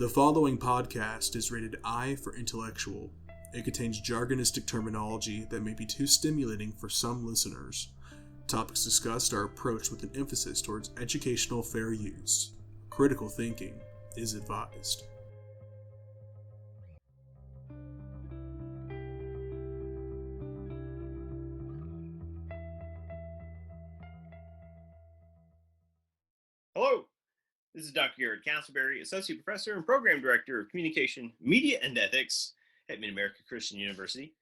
The following podcast is rated I for intellectual. It contains jargonistic terminology that may be too stimulating for some listeners. Topics discussed are approached with an emphasis towards educational fair use. Critical thinking is advised. Hello, this is Dr. Garrett Castleberry, Associate Professor and Program Director of Communication, Media, and Ethics at Mid-America Christian University.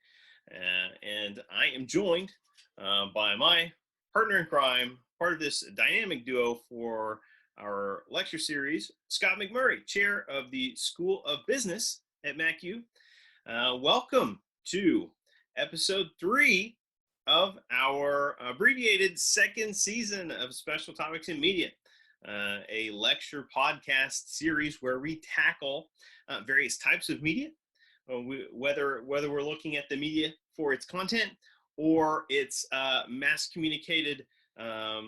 And I am joined by my partner in crime, part of this dynamic duo for our lecture series, Scott McMurray, Chair of the School of Business at MacU. Welcome to episode 3 of our abbreviated second season of Special Topics in Media. A lecture podcast series where we tackle various types of media, whether we're looking at the media for its content or its mass communicated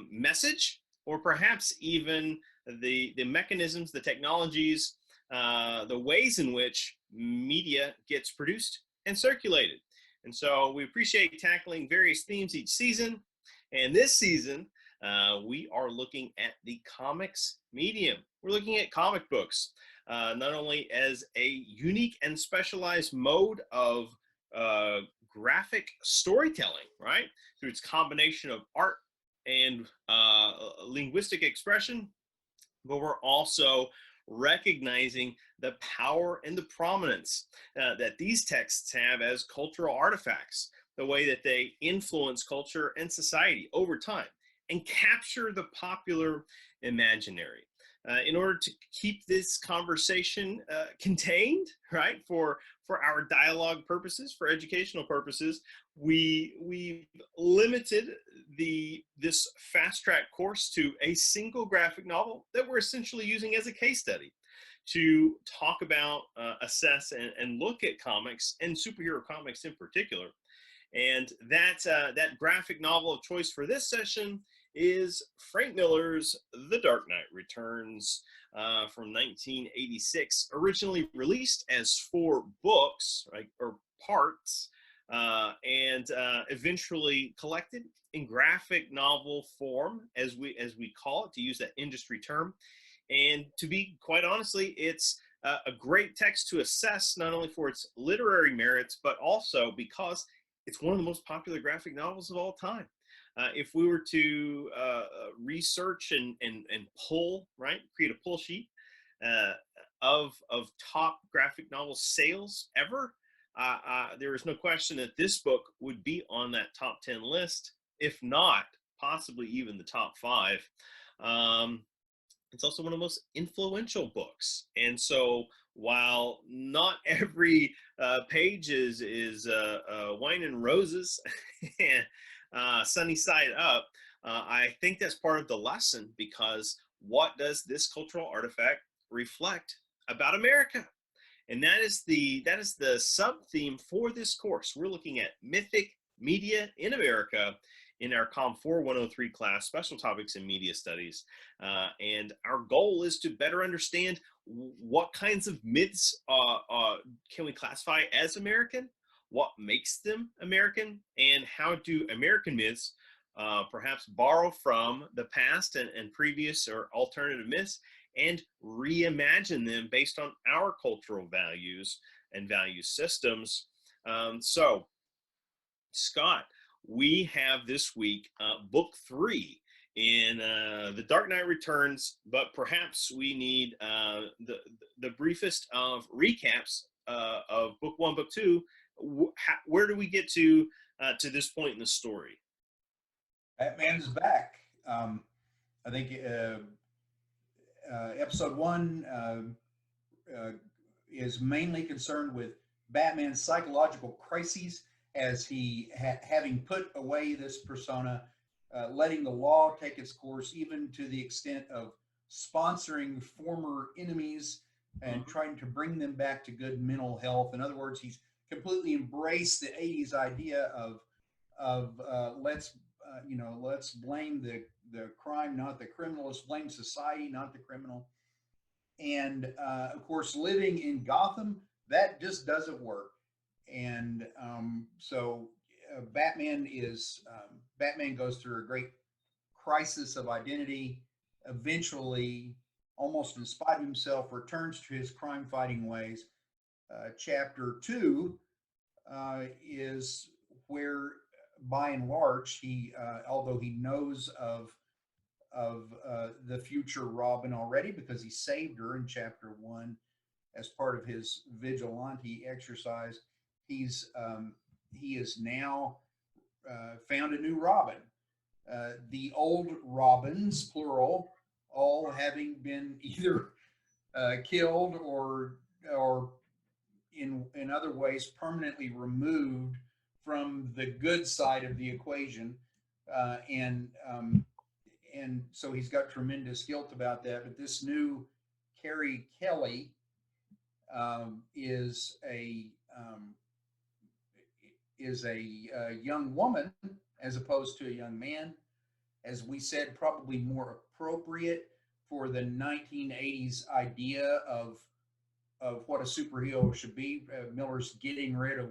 message, or perhaps even the mechanisms, the technologies, the ways in which media gets produced and circulated. And so we appreciate tackling various themes each season. And this season, we are looking at the comics medium. We're looking at comic books, not only as a unique and specialized mode of graphic storytelling, right? Through its combination of art and linguistic expression, but we're also recognizing the power and the prominence that these texts have as cultural artifacts, the way that they influence culture and society over time and capture the popular imaginary. In order to keep this conversation contained, right, for our dialogue purposes, for educational purposes, we've limited this fast track course to a single graphic novel that we're essentially using as a case study to talk about, assess, and look at comics, and superhero comics in particular. And that graphic novel of choice for this session is Frank Miller's The Dark Knight Returns from 1986, originally released as 4 books, right, or parts, and eventually collected in graphic novel form, as we call it, to use that industry term. And to be quite honestly, it's a great text to assess, not only for its literary merits, but also because it's one of the most popular graphic novels of all time. If we were to research and pull, right, create a pull sheet of top graphic novel sales ever, there is no question that this book would be on that top 10 list, if not possibly even the top 5. It's also one of the most influential books. And so while not every page is wine and roses and sunny side up, I think that's part of the lesson, because what does this cultural artifact reflect about America? And that is the sub-theme for this course. We're looking at mythic media in America in our Com 4103 class, Special Topics in Media Studies. And our goal is to better understand what kinds of myths can we classify as American, what makes them American, and how do American myths perhaps borrow from the past and previous or alternative myths and reimagine them based on our cultural values and value systems. So, Scott, we have this week book 3 in The Dark Knight Returns, but perhaps we need the briefest of recaps of book 1, book 2. Where do we get to this point in the story? Batman's back. I think episode 1 is mainly concerned with Batman's psychological crises as he, having put away this persona, letting the law take its course, even to the extent of sponsoring former enemies and trying to bring them back to good mental health. In other words, he's completely embraced the 80s idea of let's blame the crime, not the criminal. Let's blame society, not the criminal. And of course, living in Gotham, that just doesn't work. And so Batman goes through a great crisis of identity. Eventually, almost in spite of himself, returns to his crime-fighting ways. Chapter 2 is where, by and large, although he knows of the future Robin already because he saved her in chapter 1 as part of his vigilante exercise. He is now found a new Robin. The old Robins, plural, all having been either killed or in other ways permanently removed from the good side of the equation, uh, and um, and so he's got tremendous guilt about that. But this new Carrie Kelly um, is a um, is a young woman as opposed to a young man. As we said, probably more appropriate for the 1980s idea of what a superhero should be. Miller's getting rid of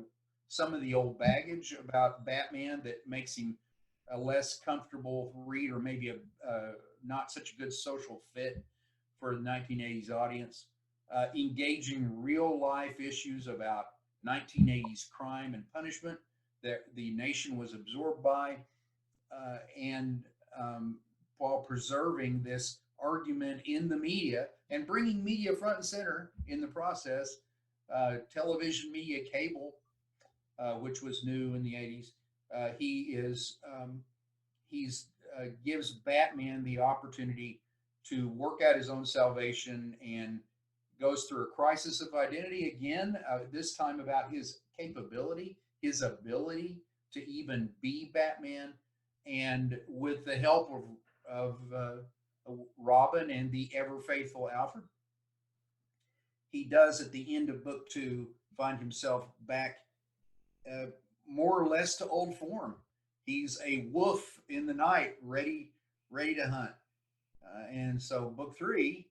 some of the old baggage about Batman that makes him a less comfortable read, or maybe a not such a good social fit for the 1980s audience. Engaging real life issues about 1980s crime and punishment that the nation was absorbed by, and while preserving this argument in the media and bringing media front and center in the process. Television media, cable, which was new in the 80s. He is he's gives Batman the opportunity to work out his own salvation and goes through a crisis of identity again. This time about his capability, his ability to even be Batman, and with the help of Robin and the ever faithful Alfred, he does at the end of book 2 find himself back uh, more or less to old form. He's a wolf in the night, ready to hunt. And so book 3,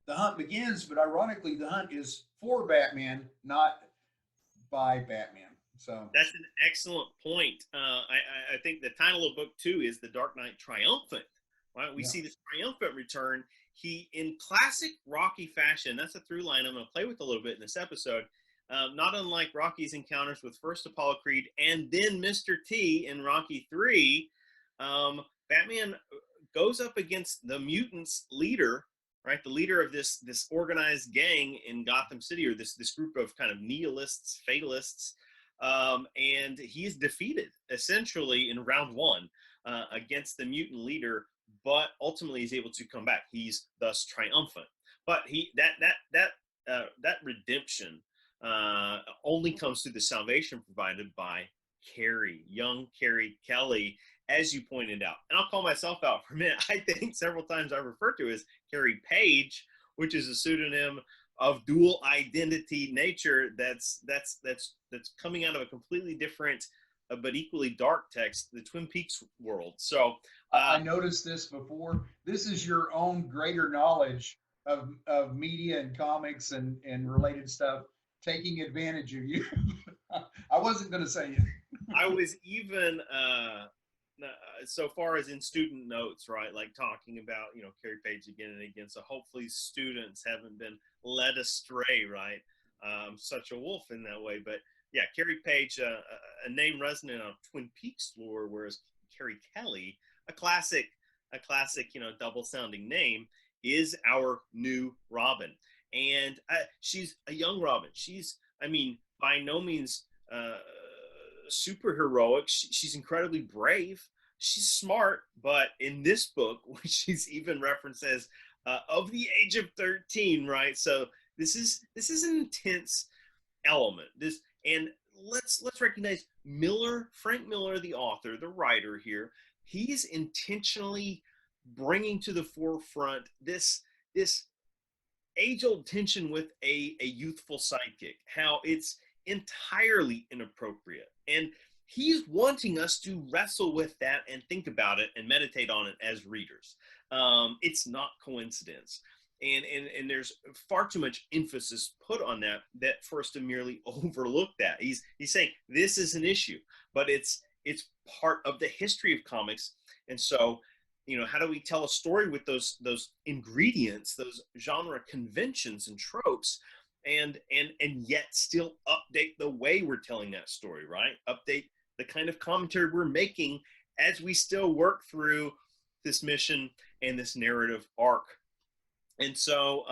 the hunt begins, but ironically, the hunt is for Batman, not by Batman. So That's an excellent point. I think the title of book 2 is The Dark Knight Triumphant. Right, we yeah, see this triumphant return. He, in classic Rocky fashion, that's a through line I'm going to play with a little bit in this episode. Not unlike Rocky's encounters with first Apollo Creed and then Mr. T in Rocky 3, Batman goes up against the mutants leader, right? The leader of this organized gang in Gotham City, or this group of kind of nihilists, fatalists, and he's defeated essentially in round 1 against the mutant leader, but ultimately he's able to come back. He's thus triumphant. But that redemption only comes through the salvation provided by young Carrie Kelly, as you pointed out. And I'll call myself out for a minute. I think several times I refer to as Carrie Page, which is a pseudonym of dual identity nature that's coming out of a completely different but equally dark text, the Twin Peaks world. So I noticed this before. This is your own greater knowledge of media and comics and related stuff taking advantage of you. I wasn't going to say it. I was even so far as in student notes, right? Like talking about, Carrie Page again and again. So hopefully students haven't been led astray, right? Such a wolf in that way. But yeah, Carrie Page, a name resonant on Twin Peaks lore, whereas Carrie Kelly, a classic, double sounding name, is our new Robin. And she's a young Robin. She's, by no means super heroic. She's incredibly brave. She's smart, but in this book, which she's even referenced as of the age of 13, right? So this is an intense element. And let's recognize Frank Miller, the author, the writer here. He's intentionally bringing to the forefront this age-old tension with a youthful sidekick, how it's entirely inappropriate. And he's wanting us to wrestle with that and think about it and meditate on it as readers. It's not coincidence. and there's far too much emphasis put on that for us to merely overlook that. He's saying this is an issue, but it's part of the history of comics. And so, how do we tell a story with those ingredients, those genre conventions and tropes, and yet still update the way we're telling that story, right? Update the kind of commentary we're making as we still work through this mission and this narrative arc. And so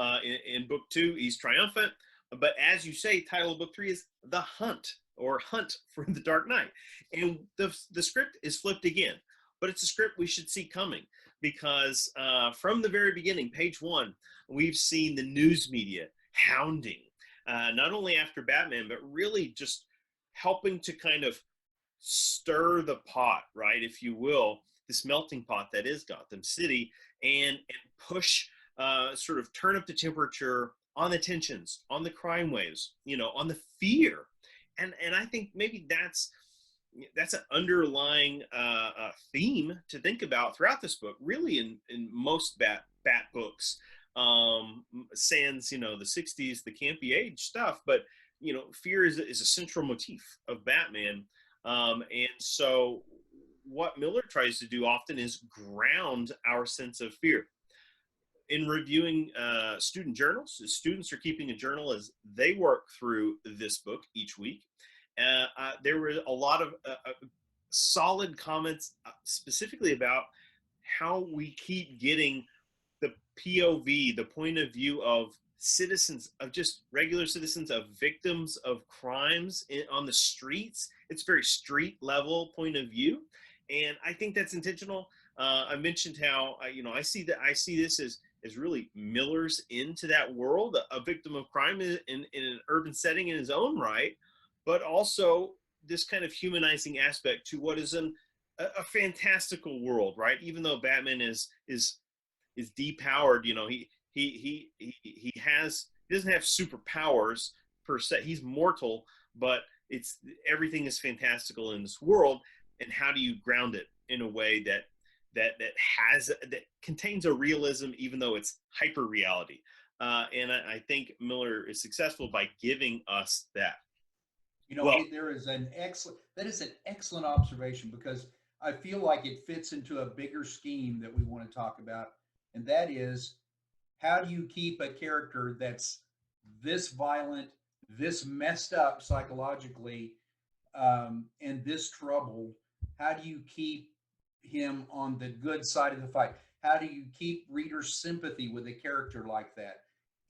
in book 2, he's triumphant. But as you say, title of book 3 is The Hunt, or Hunt for the Dark Knight. And the script is flipped again. But it's a script we should see coming, because from the very beginning, page 1, we've seen the news media hounding, not only after Batman, but really just helping to kind of stir the pot, right, if you will, this melting pot that is Gotham City, and push, sort of turn up the temperature on the tensions, on the crime waves, on the fear. And I think maybe that's an underlying theme to think about throughout this book, really in most bat books, sans the 60s, the campy age stuff, but fear is a central motif of Batman. And so what Miller tries to do often is ground our sense of fear. In reviewing student journals, students are keeping a journal as they work through this book each week. There were a lot of solid comments specifically about how we keep getting the POV, the point of view of citizens, of just regular citizens, of victims of crimes on the streets. It's very street level point of view. And I think that's intentional. I mentioned how, I see this as really Miller's into that world, a victim of crime in an urban setting in his own right, but also this kind of humanizing aspect to what is a fantastical world, right? Even though Batman is depowered, he doesn't have superpowers per se. He's mortal, but everything is fantastical in this world. And how do you ground it in a way that contains a realism, even though it's hyper reality? And I think Miller is successful by giving us that. That is an excellent observation, because I feel like it fits into a bigger scheme that we want to talk about. And that is, how do you keep a character that's this violent, this messed up psychologically, and this troubled? How do you keep him on the good side of the fight? How do you keep readers' sympathy with a character like that?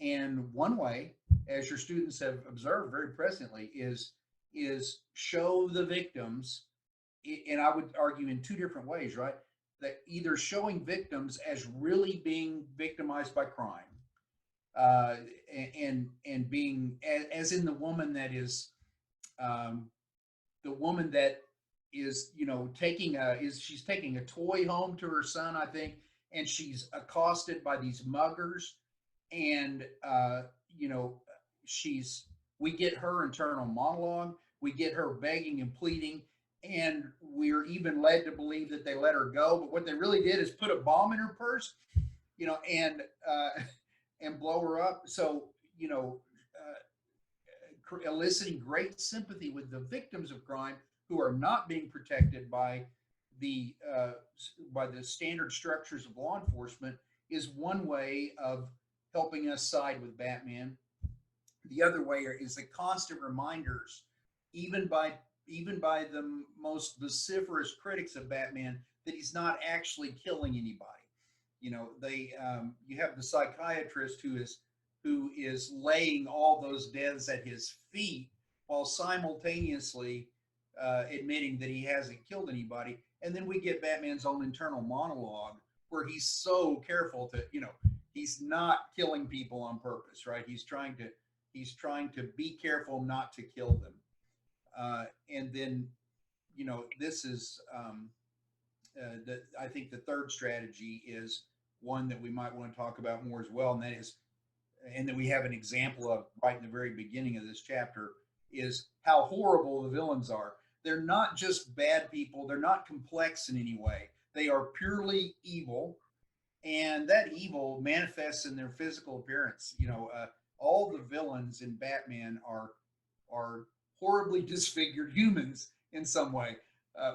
And one way, as your students have observed very presently, is show the victims, and I would argue in 2 different ways, right? That either showing victims as really being victimized by crime, and being as in the woman that is, she's taking a toy home to her son, I think, and she's accosted by these muggers, and we get her internal monologue, we get her begging and pleading, and we're even led to believe that they let her go, but what they really did is put a bomb in her purse, and blow her up. So eliciting great sympathy with the victims of crime who are not being protected by the standard structures of law enforcement is one way of helping us side with Batman. The other way is the constant reminders, even by the most vociferous critics of Batman, that he's not actually killing anybody. You have the psychiatrist who is laying all those deaths at his feet while simultaneously admitting that he hasn't killed anybody. And then we get Batman's own internal monologue where he's so careful to, he's not killing people on purpose, right? He's trying to be careful not to kill them. And then, this is, I think the third strategy is one that we might want to talk about more as well. And that we have an example of right in the very beginning of this chapter, is how horrible the villains are. They're not just bad people. They're not complex in any way. They are purely evil. and that evil manifests in their physical appearance. All the villains in Batman are horribly disfigured humans in some way,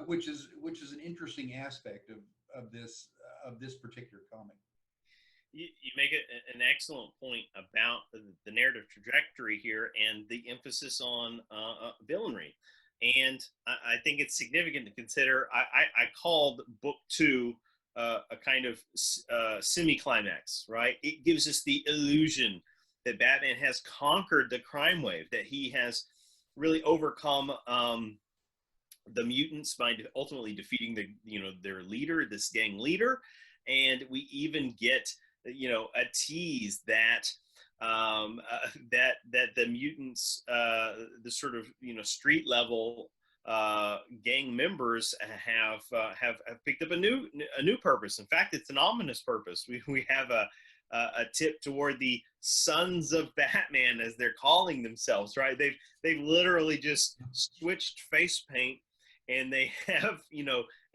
which is an interesting aspect of this particular comic. You make an excellent point about the narrative trajectory here and the emphasis on villainry. And I think it's significant to consider. I called book 2 a kind of semi-climax, right? It gives us the illusion that Batman has conquered the crime wave, that he has really overcome the mutants by ultimately defeating their leader, this gang leader. And we even get a tease that that the mutants, the sort of street level gang members have picked up a new purpose. In fact, it's an ominous purpose. We have a tip toward the Sons of Batman, as they're calling themselves. Right? They've literally just switched face paint, and they have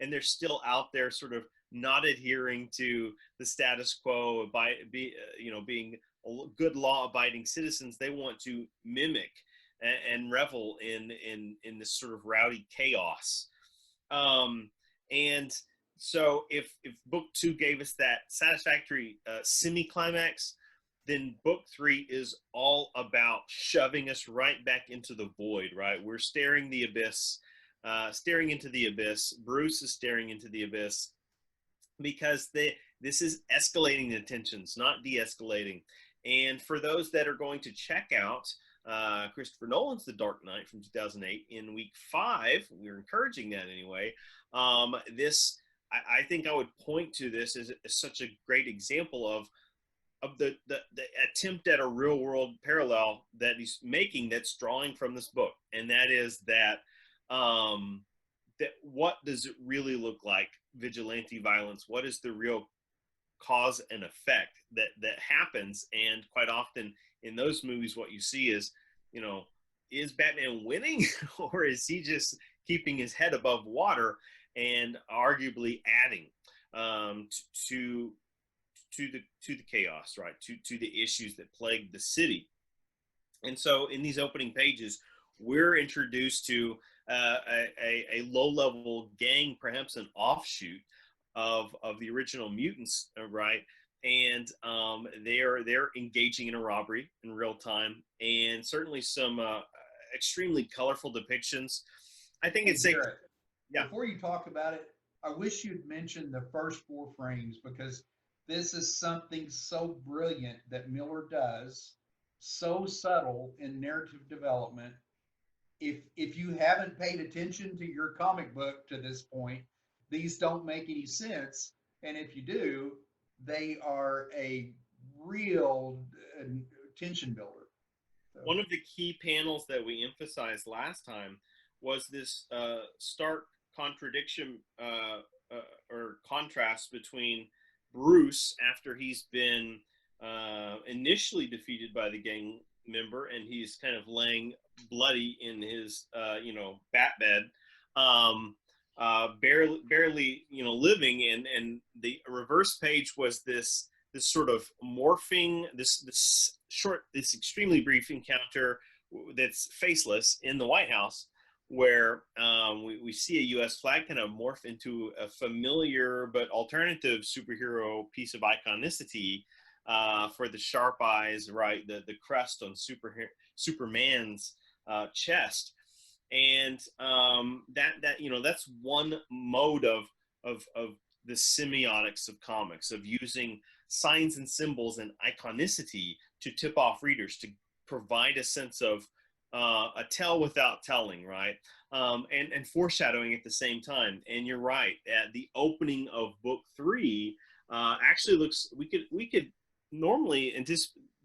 and they're still out there, sort of not adhering to the status quo by being good law-abiding citizens. They want to mimic and revel in this sort of rowdy chaos. And so if book 2 gave us that satisfactory semi-climax, then book 3 is all about shoving us right back into the void, right? We're staring into the abyss. Bruce is staring into the abyss, because this is escalating the tensions, not de-escalating. And for those that are going to check out Christopher Nolan's The Dark Knight from 2008 in week 5, we're encouraging that anyway. I think I would point to this as such a great example of the attempt at a real world parallel that he's making, that's drawing from this book. And that is that what does it really look like, vigilante violence? What is the real cause and effect that happens? And quite often in those movies, what you see is, is Batman winning or is he just keeping his head above water and arguably adding to the chaos, right? To the issues that plague the city. And so in these opening pages, we're introduced to a low-level gang, perhaps an offshoot of the original mutants, right? And they're engaging in a robbery in real time, and certainly some extremely colorful depictions. I think it's safe. Yeah. Before you talk about it, I wish you'd mentioned the first 4 frames, because this is something so brilliant that Miller does, so subtle in narrative development. If you haven't paid attention to your comic book to this point, these don't make any sense. And if you do, they are a real tension builder. So. One of the key panels that we emphasized last time was this stark contradiction or contrast between Bruce, after he's been initially defeated by the gang member, and he's kind of laying bloody in his bat bed, barely living, and the reverse page was this sort of morphing, this extremely brief encounter that's faceless in the White House, where we see a U.S. flag kind of morph into a familiar but alternative superhero piece of iconicity for the sharp eyes, right? The crest on Superman's chest, and that's one mode of the semiotics of comics, of using signs and symbols and iconicity to tip off readers, to provide a sense of a tell without telling, right? And foreshadowing at the same time. And you're right, at the opening of book 3 actually looks, we could normally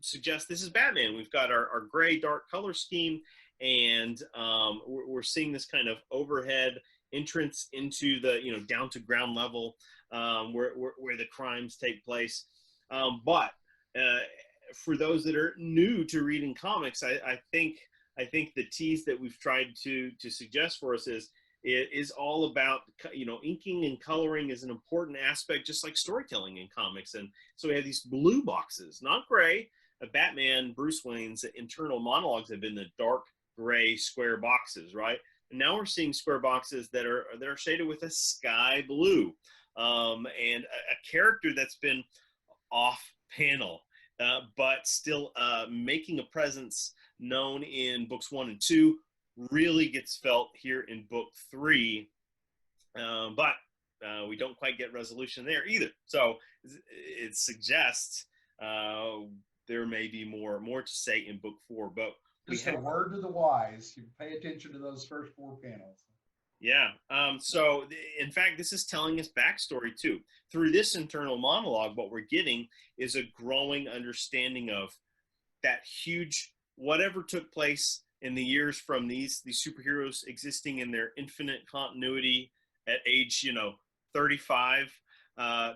suggest this is Batman. We've got our gray dark color scheme, and we're seeing this kind of overhead entrance into the down to ground level where the crimes take place. But for those that are new to reading comics, I think the tease that we've tried to suggest for us is It is all about, inking and coloring is an important aspect, just like storytelling in comics. And so we have these blue boxes, not gray. Batman, Bruce Wayne's internal monologues have been the dark gray square boxes, right? And now we're seeing square boxes that are shaded with a sky blue, and a character that's been off panel, but still making a presence known in books 1 and 2, really gets felt here in book 3, but we don't quite get resolution there either. So it suggests there may be more to say in book 4, but just a word to the wise. You pay attention to those first 4 panels. Yeah. So in fact, this is telling us backstory too. Through this internal monologue, what we're getting is a growing understanding of that huge whatever took place in the years from these superheroes existing in their infinite continuity at age 35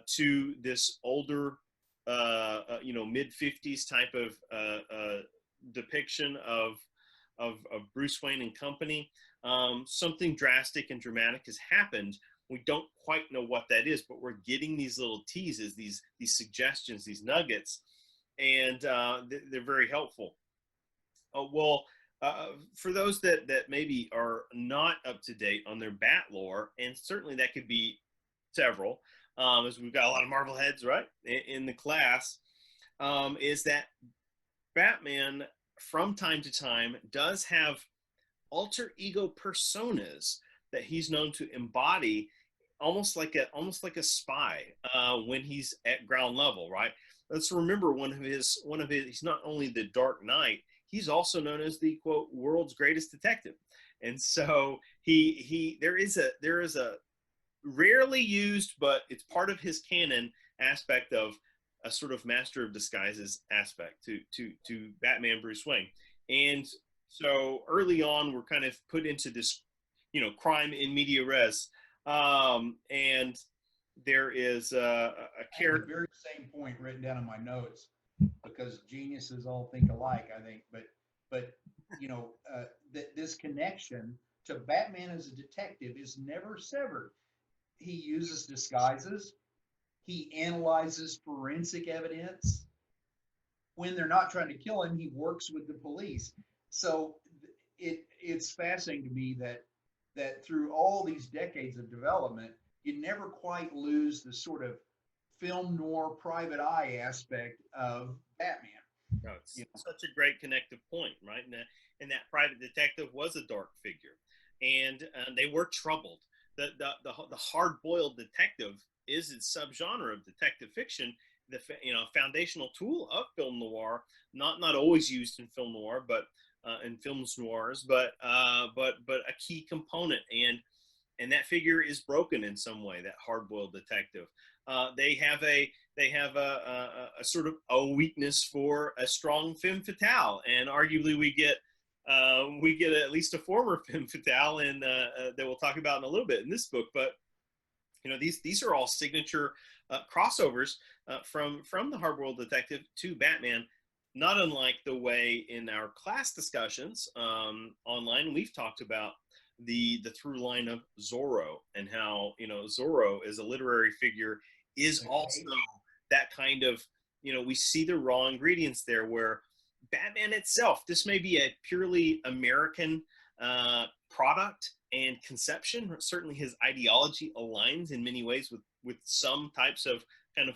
to this older mid 50s type of depiction of Bruce Wayne and company. Something drastic and dramatic has happened. We don't quite know what that is, but we're getting these little teases, these suggestions, these nuggets, and they're very helpful. For those that maybe are not up to date on their Bat lore, and certainly that could be several, as we've got a lot of Marvel heads, right, in the class, is that Batman from time to time does have alter ego personas that he's known to embody, almost like a spy when he's at ground level, right? Let's remember one of his he's not only the Dark Knight, he's also known as the quote world's greatest detective. And so there is a rarely used, but it's part of his canon aspect of a sort of master of disguises aspect to Batman Bruce Wayne. And so early on, we're kind of put into this, crime in media res. And there is a character. The very same point written down in my notes, because geniuses all think alike, I think. But this connection to Batman as a detective is never severed. He uses disguises. He analyzes forensic evidence. When they're not trying to kill him, he works with the police. So it's fascinating to me that through all these decades of development, you never quite lose the sort of film noir private eye aspect of Batman. No, it's such a great connective point, right? And that private detective was a dark figure, and they were troubled. The hard-boiled detective is its subgenre of detective fiction, the foundational tool of film noir, not always used in film noir, but in films noirs, but a key component, and that figure is broken in some way. That hard-boiled detective, they have a sort of a weakness for a strong femme fatale, and arguably we get at least a former femme fatale, and that we'll talk about in a little bit in this book, but. These are all signature crossovers from the hard-boiled detective to Batman, not unlike the way in our class discussions online we've talked about the through line of Zorro, and how Zorro as a literary figure is also that kind of we see the raw ingredients there, where Batman itself, this may be a purely American product and conception. Certainly his ideology aligns in many ways with some types of kind of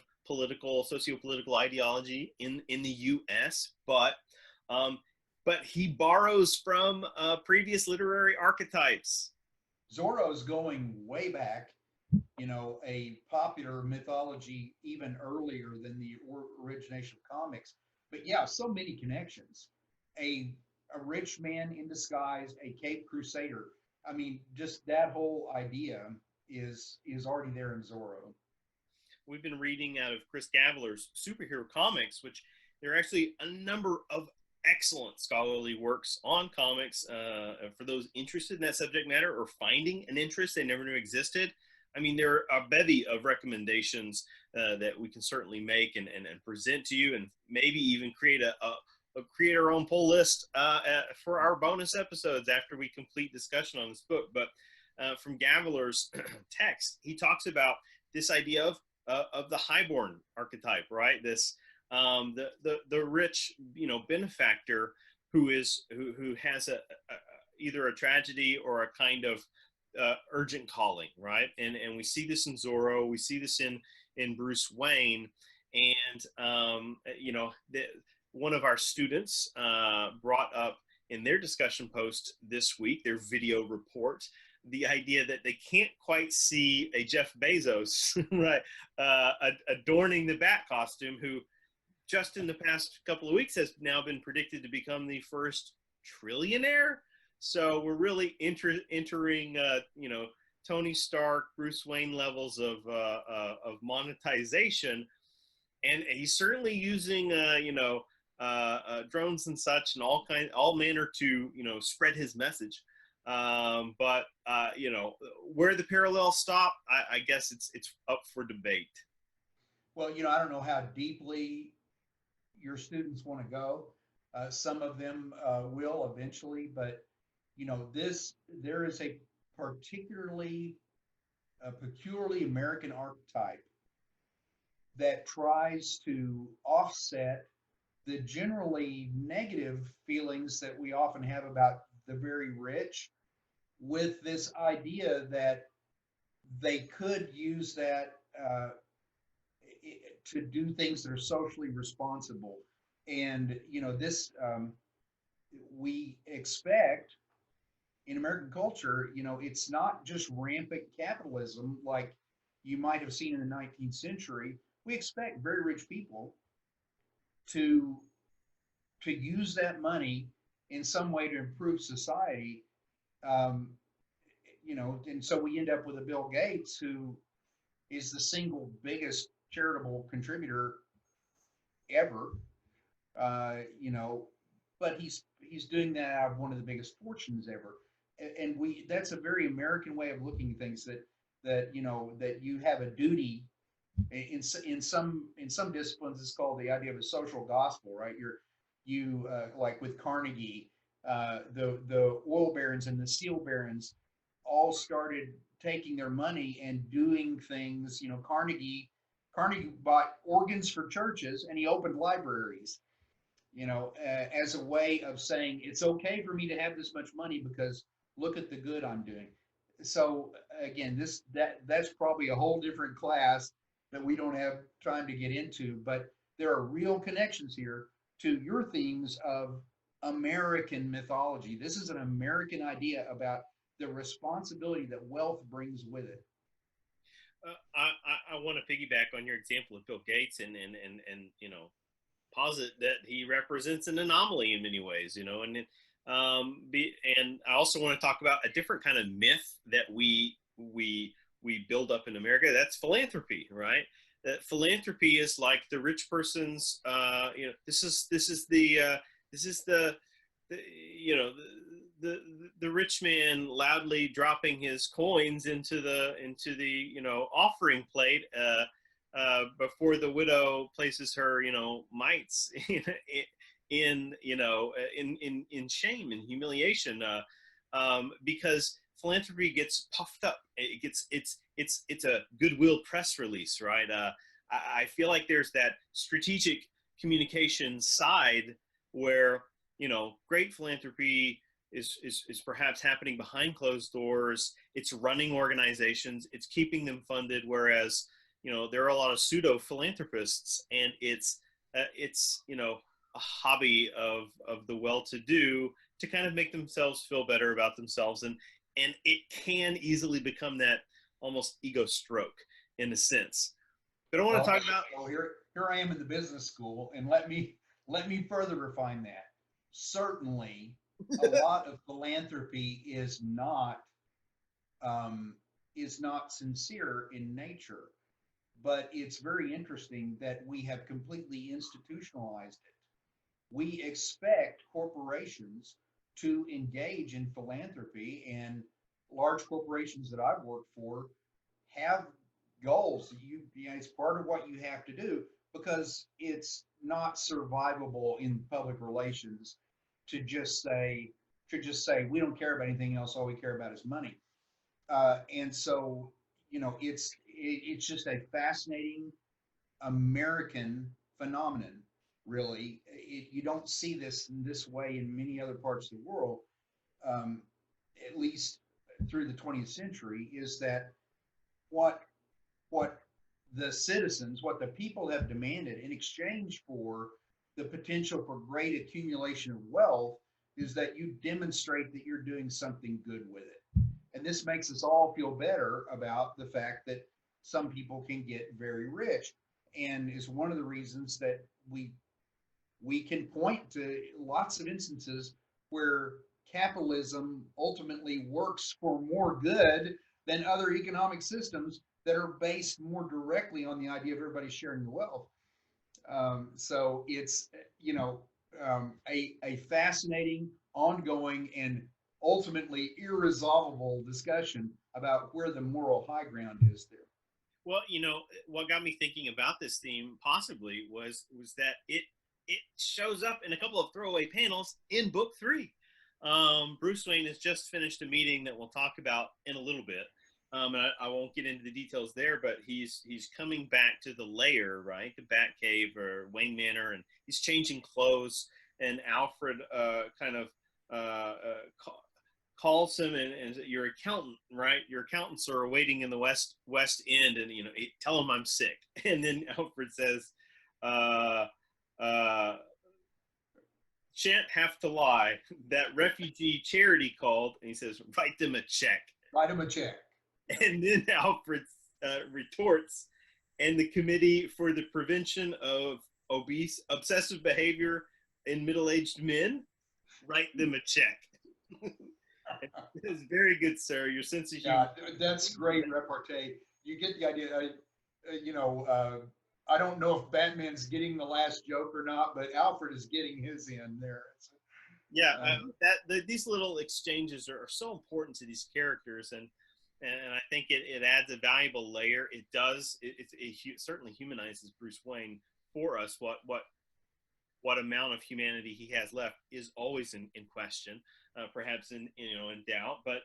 socio-political ideology in the US, but he borrows from previous literary archetypes. Zorro's going way back, a popular mythology even earlier than the origination of comics. But yeah, so many connections. A rich man in disguise, a Cape Crusader. I mean, just that whole idea is already there in Zorro. We've been reading out of Chris Gavler's superhero comics, which there are actually a number of excellent scholarly works on comics for those interested in that subject matter or finding an interest they never knew existed. I mean, there are a bevy of recommendations that we can certainly make and present to you, and maybe even create create our own pull list for our bonus episodes after we complete discussion on this book. But from Gaviler's text, he talks about this idea of the Highborne archetype, right? This the rich, benefactor who has either a tragedy or a kind of urgent calling, right? And we see this in Zorro, we see this in Bruce Wayne, and one of our students brought up in their discussion post this week, their video report, the idea that they can't quite see a Jeff Bezos, right, adorning the Bat costume, who just in the past couple of weeks has now been predicted to become the first trillionaire. So we're really entering, Tony Stark, Bruce Wayne levels of monetization, and he's certainly using, drones and such and all manner to, spread his message. But where the parallels stop, I guess it's up for debate. Well, I don't know how deeply your students want to go. Some of them will eventually, but there is a peculiarly American archetype that tries to offset the generally negative feelings that we often have about the very rich, with this idea that they could use that to do things that are socially responsible. And we expect in American culture, it's not just rampant capitalism like you might have seen in the 19th century. We expect very rich people to use that money in some way to improve society. And so we end up with a Bill Gates who is the single biggest charitable contributor ever. But he's doing that out of one of the biggest fortunes ever. And that's a very American way of looking at things, that you have a duty. In some disciplines, it's called the idea of a social gospel, right? Like with Carnegie, the oil barons and the steel barons all started taking their money and doing things. Carnegie bought organs for churches, and he opened libraries, as a way of saying it's okay for me to have this much money because look at the good I'm doing. So again, that's probably a whole different class that we don't have time to get into, but there are real connections here to your themes of American mythology. This is an American idea about the responsibility that wealth brings with it. I want to piggyback on your example of Bill Gates and posit that he represents an anomaly in many ways, and I also want to talk about a different kind of myth that we build up in America. That's philanthropy, right? That philanthropy is like the rich person's, this is the rich man loudly dropping his coins into the offering plate before the widow places her mites in shame and humiliation, because philanthropy gets puffed up. It's a goodwill press release, right? I feel like there's that strategic communication side where great philanthropy is perhaps happening behind closed doors. It's running organizations, it's keeping them funded, whereas there are a lot of pseudo philanthropists, and it's a hobby of the well-to-do to kind of make themselves feel better about themselves, and it can easily become that almost ego stroke in a sense. But I want to talk about. Well, here I am in the business school, and let me further refine that. Certainly, a lot of philanthropy is not sincere in nature, but it's very interesting that we have completely institutionalized it. We expect corporations to engage in philanthropy, and large corporations that I've worked for have goals. It's part of what you have to do, because it's not survivable in public relations to just say we don't care about anything else. All we care about is money. And so, it's just a fascinating American phenomenon, really. You don't see this in this way in many other parts of the world, um, at least through the 20th century, is that what what the citizens, what the people have demanded in exchange for the potential for great accumulation of wealth is that you demonstrate that you're doing something good with it. And this makes us all feel better about the fact that some people can get very rich, and is one of the reasons that we can point to lots of instances where capitalism ultimately works for more good than other economic systems that are based more directly on the idea of everybody sharing the wealth. So it's, a fascinating, ongoing, and ultimately irresolvable discussion about where the moral high ground is there. Well, what got me thinking about this theme possibly was that it shows up in a couple of throwaway panels in book 3. Bruce Wayne has just finished a meeting that we'll talk about in a little bit. And I won't get into the details there, but he's coming back to the lair, right, the Batcave or Wayne Manor, and he's changing clothes. And Alfred kind of calls him and your accountant, right? Your accountants are waiting in the West End, and tell him I'm sick. And then Alfred says, "Shan't have to lie. That refugee charity called," and he says, "Write them a check." Write them a check. And then Alfred retorts, "And the Committee for the Prevention of Obsessive Behavior in Middle-Aged Men, write them a check." It's very good, sir. Your sense of humor. Yeah, that's great repartee. You get the idea. I don't know if Batman's getting the last joke or not, but Alfred is getting his in there. Yeah, these little exchanges are so important to these characters, and I think it adds a valuable layer. It does. It certainly humanizes Bruce Wayne for us. What amount of humanity he has left is always in question, perhaps in doubt. But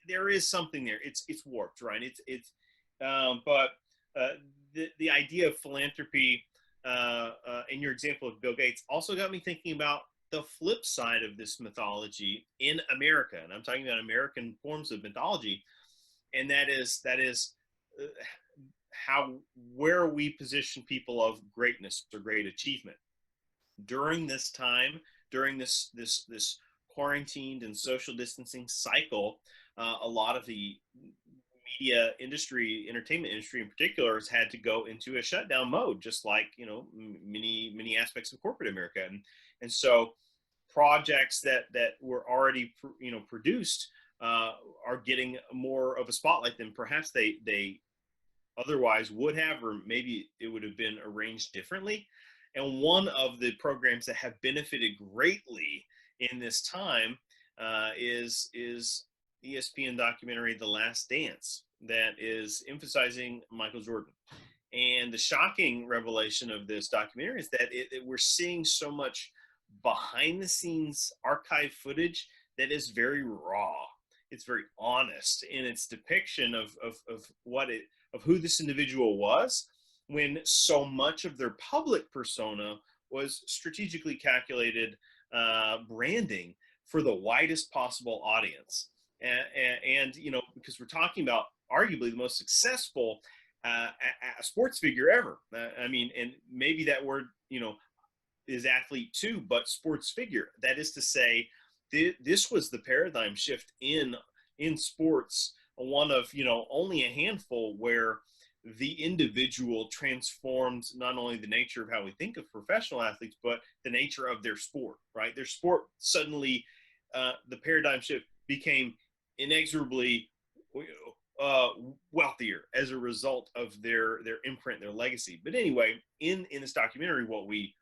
there is something there. It's warped, right? But the idea of philanthropy, in your example of Bill Gates, also got me thinking about the flip side of this mythology in America, and I'm talking about American forms of mythology, and that is where we position people of greatness or great achievement during this time, during this quarantined and social distancing cycle. A lot of the media industry, entertainment industry in particular, has had to go into a shutdown mode, just like many aspects of corporate America, and so projects that were already produced are getting more of a spotlight than perhaps they otherwise would have, or maybe it would have been arranged differently. And one of the programs that have benefited greatly in this time is ESPN documentary The Last Dance, that is emphasizing Michael Jordan. And the shocking revelation of this documentary is that we're seeing so much behind the scenes archive footage that is very raw. It's very honest in its depiction of who this individual was, when so much of their public persona was strategically calculated branding for the widest possible audience. And because we're talking about arguably the most successful sports figure ever. I mean, and maybe that word, is athlete too, but sports figure. That is to say, this was the paradigm shift in sports, one of only a handful where the individual transformed not only the nature of how we think of professional athletes, but the nature of their sport. Right, their sport suddenly, the paradigm shift became inexorably wealthier as a result of their imprint, their legacy. But anyway, in this documentary, what we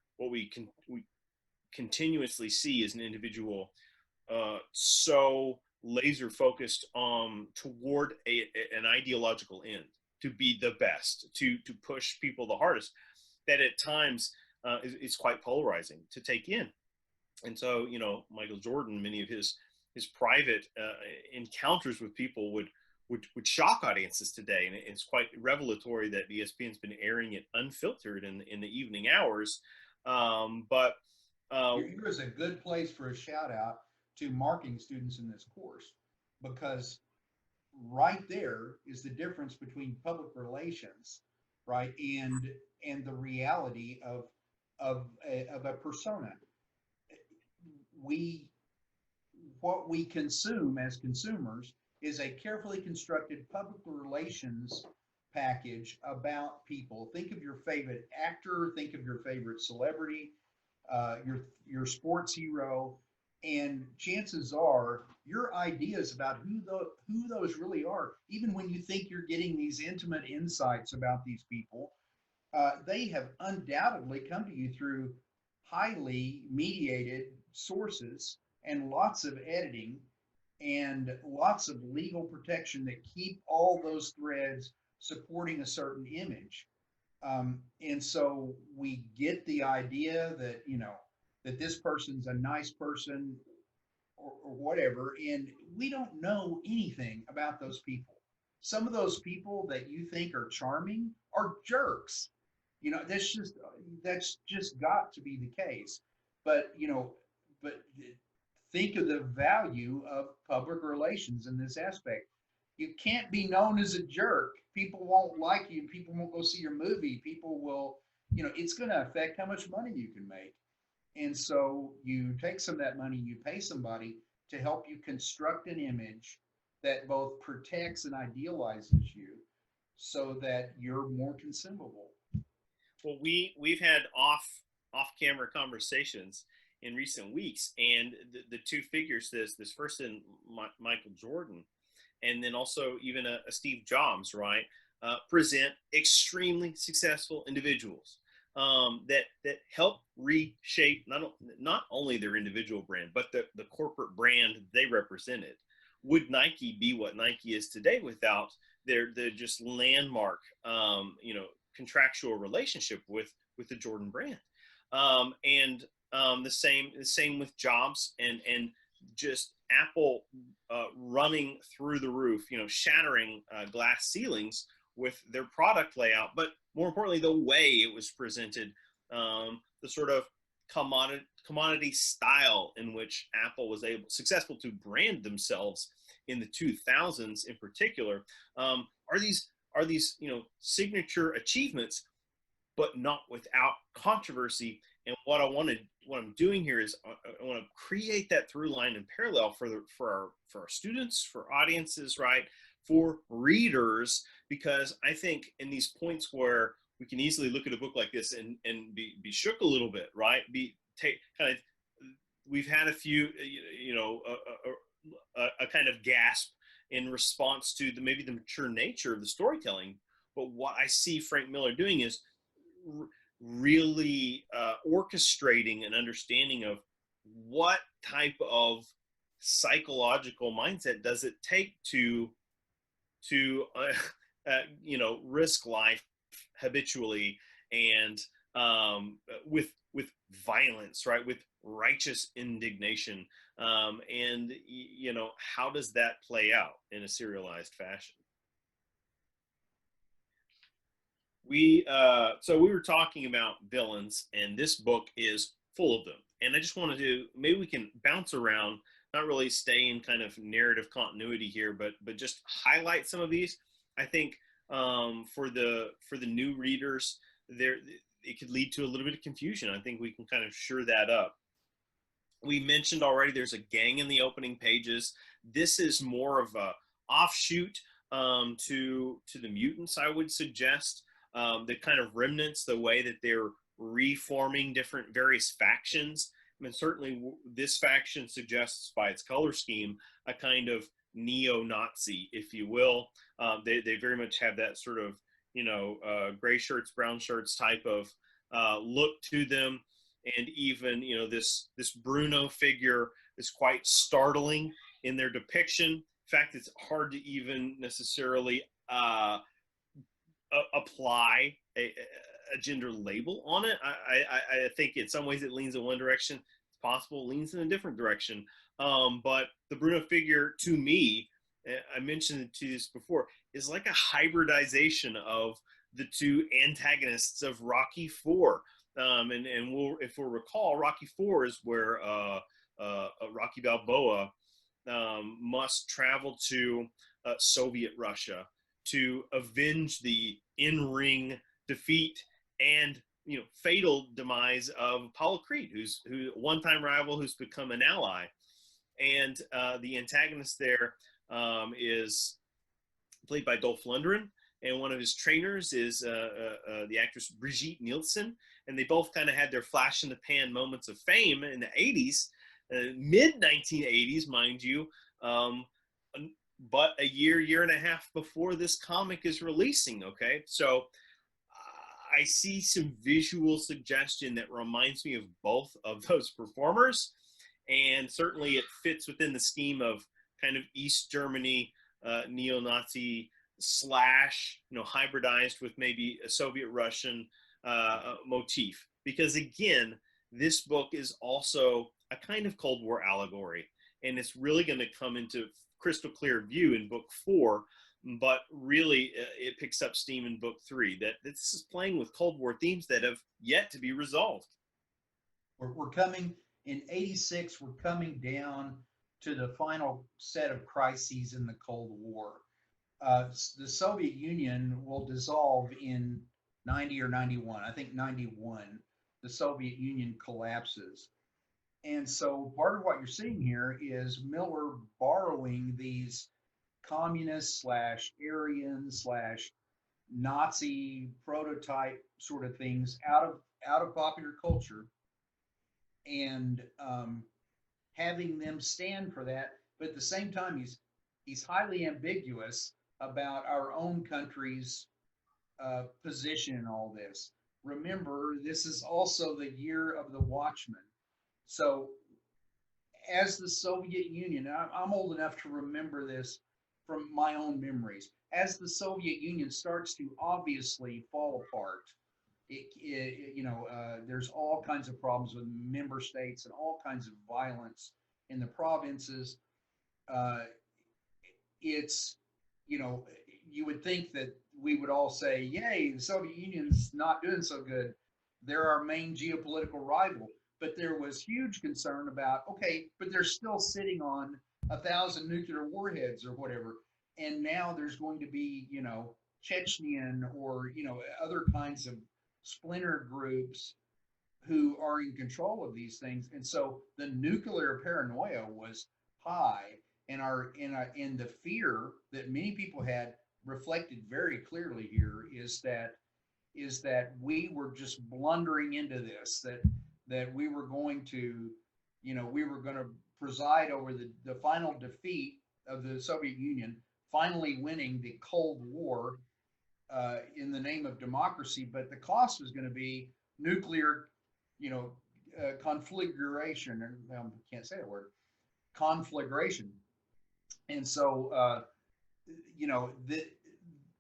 continuously see is an individual so laser focused toward an ideological end, to be the best, to push people the hardest, that at times is quite polarizing to take in. And so, Michael Jordan, many of his private encounters with people would shock audiences today. And it's quite revelatory that ESPN's been airing it unfiltered in the evening hours. But Here is a good place for a shout out to marketing students in this course, because right there is the difference between public relations, right, and the reality of a persona. We What we consume as consumers is a carefully constructed public relations package about people. Think of your favorite actor, think of your favorite celebrity, your sports hero, and chances are your ideas about who those really are, even when you think you're getting these intimate insights about these people, they have undoubtedly come to you through highly mediated sources and lots of editing and lots of legal protection that keep all those threads supporting a certain image. And so we get the idea that, that this person's a nice person, or whatever, and we don't know anything about those people. Some of those people that you think are charming are jerks. That's just got to be the case. But but think of the value of public relations in this aspect. You can't be known as a jerk. People won't like you. People won't go see your movie. People will, it's going to affect how much money you can make. And so you take some of that money, you pay somebody to help you construct an image that both protects and idealizes you so that you're more consumable. well, we've had off camera conversations in recent weeks, and the two figures, this first in Michael Jordan, and then also even a Steve Jobs, right, present extremely successful individuals that help reshape not only their individual brand, but the corporate brand they represented. Would Nike be what Nike is today without their just landmark, contractual relationship with the Jordan brand? And the same with Jobs and just Apple running through the roof, shattering glass ceilings with their product layout, but more importantly, the way it was presented, the sort of commodity style in which Apple was successful to brand themselves in the 2000s in particular, are these signature achievements, but not without controversy. And what I'm doing here is I want to create that through line and parallel for our students, for audiences, right, for readers, because I think in these points where we can easily look at a book like this and be shook a little bit, right? We've had a few, a kind of gasp in response to maybe the mature nature of the storytelling. But what I see Frank Miller doing is really orchestrating an understanding of what type of psychological mindset does it take to risk life habitually, and with violence, right, with righteous indignation, and how does that play out in a serialized fashion? So we were talking about villains, and this book is full of them. And I just wanted to, maybe we can bounce around, not really stay in kind of narrative continuity here, but just highlight some of these. I think for the new readers, it could lead to a little bit of confusion. I think we can kind of shore that up. We mentioned already there's a gang in the opening pages. This is more of a offshoot to the mutants, I would suggest. The kind of remnants, the way that they're reforming various factions. I mean, certainly this faction suggests by its color scheme a kind of neo-Nazi, if you will. They very much have that sort of, gray shirts, brown shirts type of look to them. And even, this Bruno figure is quite startling in their depiction. In fact, it's hard to even necessarily apply a gender label on it. I think in some ways it leans in one direction. It's possible it leans in a different direction. But the Bruno figure, to me, I mentioned to this before, is like a hybridization of the two antagonists of Rocky Four. And if we'll recall, Rocky Four is where Rocky Balboa must travel to Soviet Russia to avenge the in-ring defeat and fatal demise of Apollo Creed, who's one-time rival who's become an ally. And the antagonist there is played by Dolph Lundgren, and one of his trainers is the actress Brigitte Nielsen, and they both kind of had their flash in the pan moments of fame in the 80s, mid 1980s, mind you, but a year and a half before this comic is releasing. Okay, so I see some visual suggestion that reminds me of both of those performers, and certainly it fits within the scheme of kind of East Germany neo-Nazi slash, hybridized with maybe a Soviet Russian motif. Because again, this book is also a kind of Cold War allegory, and it's really going to come into crystal clear view in book 4, but really it picks up steam in book 3, that this is playing with Cold War themes that have yet to be resolved. We're coming in 86, we're coming down to the final set of crises in the Cold War. The Soviet Union will dissolve in 90 or 91. I think 91, the Soviet Union collapses. And so part of what you're seeing here is Miller borrowing these communist slash Aryan slash Nazi prototype sort of things out of popular culture, and having them stand for that. But at the same time, he's highly ambiguous about our own country's position in all this. Remember, this is also the year of the Watchman. So as the Soviet Union, I'm old enough to remember this from my own memories, as the Soviet Union starts to obviously fall apart, there's all kinds of problems with member states and all kinds of violence in the provinces. It's, you would think that we would all say, yay, the Soviet Union's not doing so good. They're our main geopolitical rival. But there was huge concern about, okay, but they're still sitting on 1,000 nuclear warheads or whatever. And now there's going to be, Chechen or, other kinds of splinter groups who are in control of these things. And so the nuclear paranoia was high, and in the fear that many people had reflected very clearly here is that we were just blundering into this, that we were going to, preside over the final defeat of the Soviet Union, finally winning the Cold War in the name of democracy, but the cost was going to be nuclear, conflagration, or I can't say that word, conflagration. And so,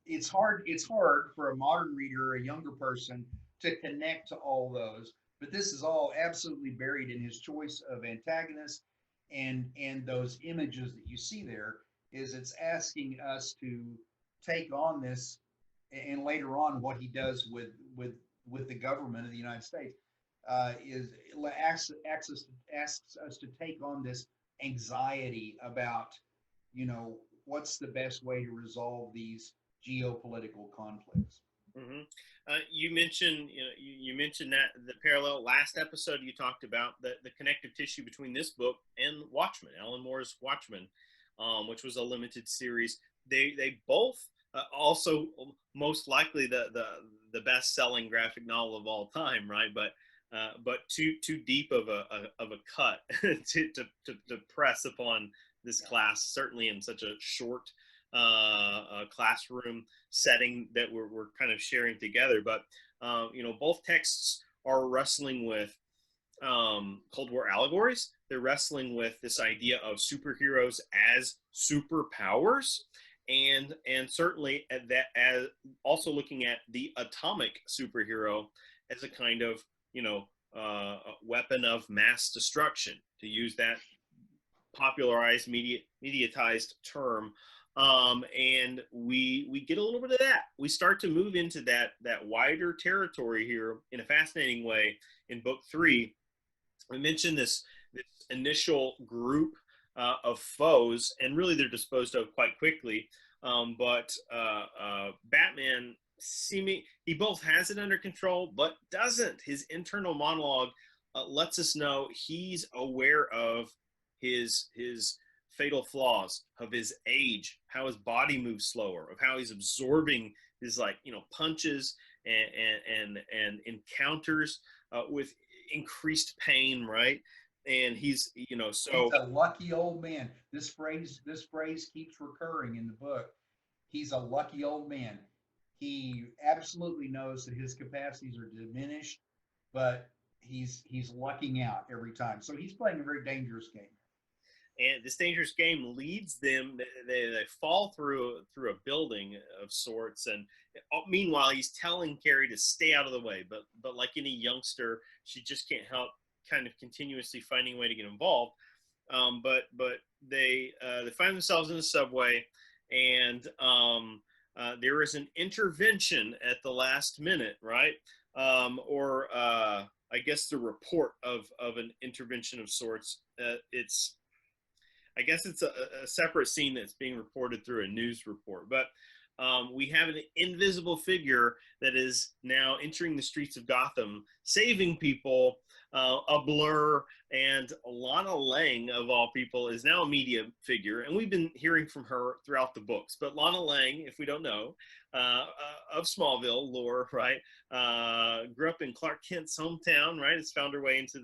it's hard for a modern reader, a younger person, to connect to all those. But this is all absolutely buried in his choice of antagonists, and those images that you see there is it's asking us to take on this, and later on what he does with the government of the United States asks us to take on this anxiety about, what's the best way to resolve these geopolitical conflicts. Mm-hmm. You mentioned that the parallel last episode. You talked about the connective tissue between this book and Watchmen, Alan Moore's Watchmen, which was a limited series. They both also most likely the best-selling graphic novel of all time, right? But too deep of a cut to press upon this class, certainly in such a short classroom setting that we're kind of sharing together. But both texts are wrestling with Cold War allegories. They're wrestling with this idea of superheroes as superpowers, and certainly that as also looking at the atomic superhero as a kind of weapon of mass destruction, to use that popularized, mediatized term. And we get a little bit of that. We start to move into that wider territory here in a fascinating way in book 3. We mentioned this initial group of foes, and really they're disposed of quite quickly. But Batman he both has it under control, but doesn't. His internal monologue lets us know he's aware of his fatal flaws, of his age, how his body moves slower, of how he's absorbing his punches and encounters with increased pain, right? And he's He's a lucky old man. This phrase keeps recurring in the book. He's a lucky old man. He absolutely knows that his capacities are diminished, but he's lucking out every time. So he's playing a very dangerous game. And this dangerous game leads them. They fall through a building of sorts, and meanwhile he's telling Carrie to stay out of the way. But like any youngster, she just can't help kind of continuously finding a way to get involved. But they find themselves in the subway, and there is an intervention at the last minute, right? Or I guess the report of an intervention of sorts. I guess it's a separate scene that's being reported through a news report. But we have an invisible figure that is now entering the streets of Gotham, saving people. A Blur, and Lana Lang, of all people, is now a media figure, and we've been hearing from her throughout the books. But Lana Lang, if we don't know, of Smallville lore, right, grew up in Clark Kent's hometown, right, has found her way into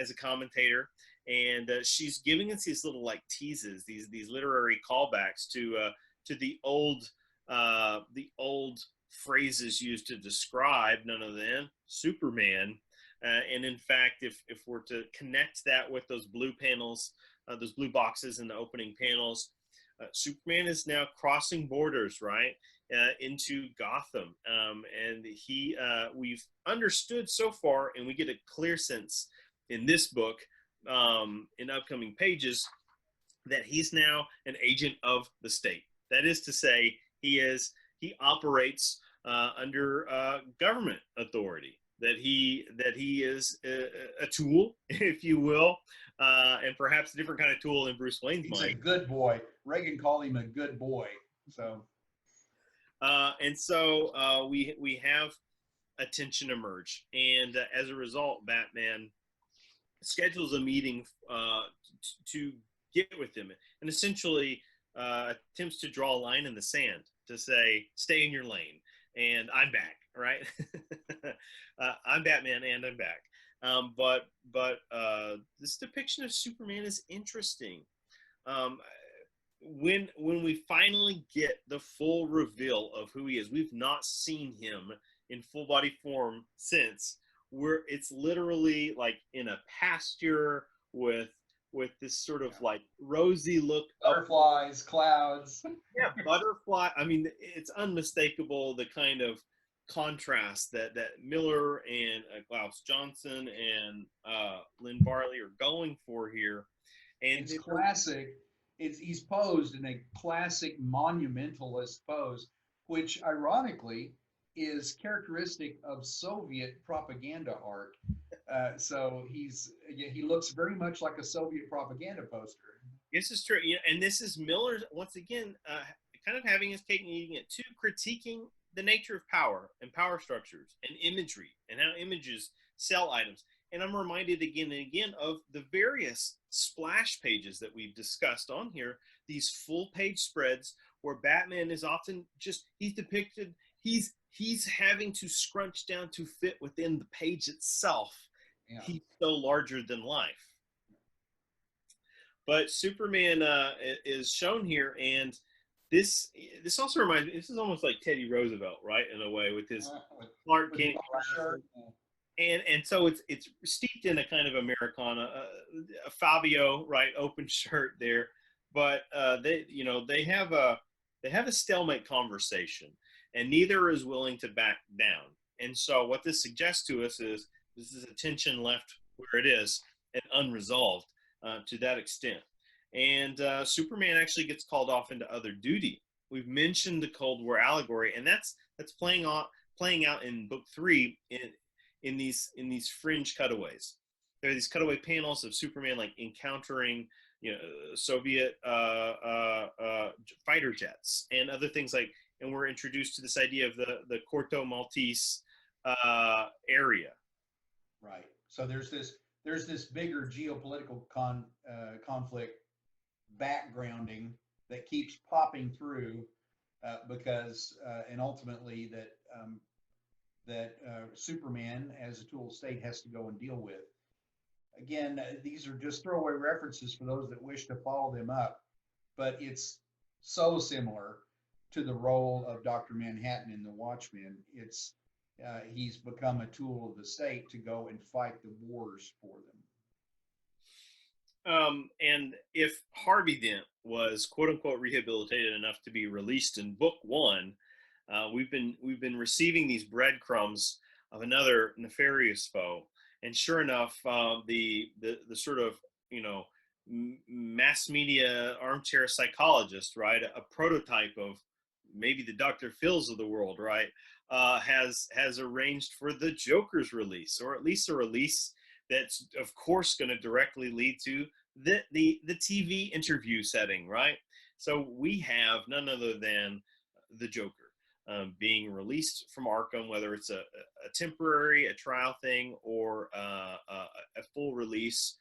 as a commentator, and she's giving us these little teases, these literary callbacks to the old phrases used to describe none other than Superman. And in fact, if we're to connect that with those blue panels, those blue boxes in the opening panels, Superman is now crossing borders, right, into Gotham. And we've understood so far, and we get a clear sense in this book, in upcoming pages, that he's now an agent of the state. That is to say, he operates under government authority. That he is a tool, if you will, and perhaps a different kind of tool in Bruce Wayne's mind. He's a good boy. Reagan called him a good boy. So, we have a tension emerge, and as a result, Batman schedules a meeting to get with him, and essentially attempts to draw a line in the sand to say, "Stay in your lane," and I'm back. Right, I'm Batman, and I'm back. But this depiction of Superman is interesting. When we finally get the full reveal of who he is, we've not seen him in full body form since. It's literally like in a pasture with this sort of rosy look, butterflies, clouds. Yeah, butterfly. I mean, it's unmistakable the kind of contrast that Miller and Klaus Johnson and Lynn Barley are going for here. And it's classic. He's posed in a classic monumentalist pose, which ironically is characteristic of Soviet propaganda art. So he looks very much like a Soviet propaganda poster. This is true. And this is Miller's, once again, kind of having his cake and eating it too, critiquing the nature of power and power structures and imagery and how images sell items. And I'm reminded again and again of the various splash pages that we've discussed on here, these full page spreads where Batman is often he's depicted, he's having to scrunch down to fit within the page itself. Yeah. He's so larger than life. But Superman is shown here, and this also reminds me, this is almost like Teddy Roosevelt, right, in a way, with his Clark Kent shirt. And so it's steeped in a kind of Americana, a Fabio, right, open shirt there. But they have a stalemate conversation, and neither is willing to back down. And so what this suggests to us is this is a tension left where it is and unresolved. to that extent. And Superman actually gets called off into other duty. We've mentioned the Cold War allegory, and that's playing out in book 3 in these fringe cutaways. There are these cutaway panels of Superman like encountering Soviet fighter jets and other things like, and we're introduced to this idea of the Corto Maltese area. Right. So there's this bigger geopolitical conflict backgrounding that keeps popping through because and ultimately that Superman as a tool of state has to go and deal with. Again, these are just throwaway references for those that wish to follow them up, but it's so similar to the role of Dr. Manhattan in The Watchmen. It's he's become a tool of the state to go and fight the wars for them. And if Harvey Dent was quote unquote rehabilitated enough to be released in book 1, we've been receiving these breadcrumbs of another nefarious foe. And sure enough, the sort of mass media armchair psychologist, right, a prototype of maybe the Dr. Phil's of the world, right, has arranged for the Joker's release, or at least a release that's of course going to directly lead to the TV interview setting, right? So we have none other than the Joker being released from Arkham, whether it's a temporary, a trial thing, or a full release.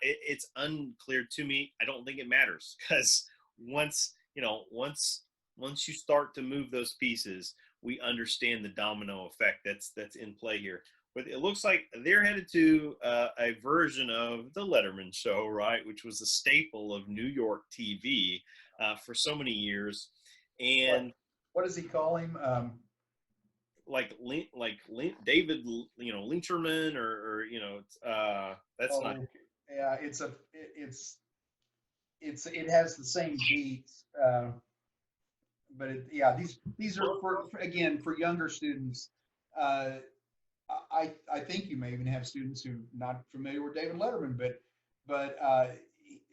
It's unclear to me. I don't think it matters, because once you start to move those pieces, we understand the domino effect that's in play here. But it looks like they're headed to a version of the Letterman show, right, which was a staple of New York TV for so many years. And what does he call him? David, Lyncherman, or that's not. Yeah, it has the same beats, but these are for younger students. I think you may even have students who are not familiar with David Letterman, but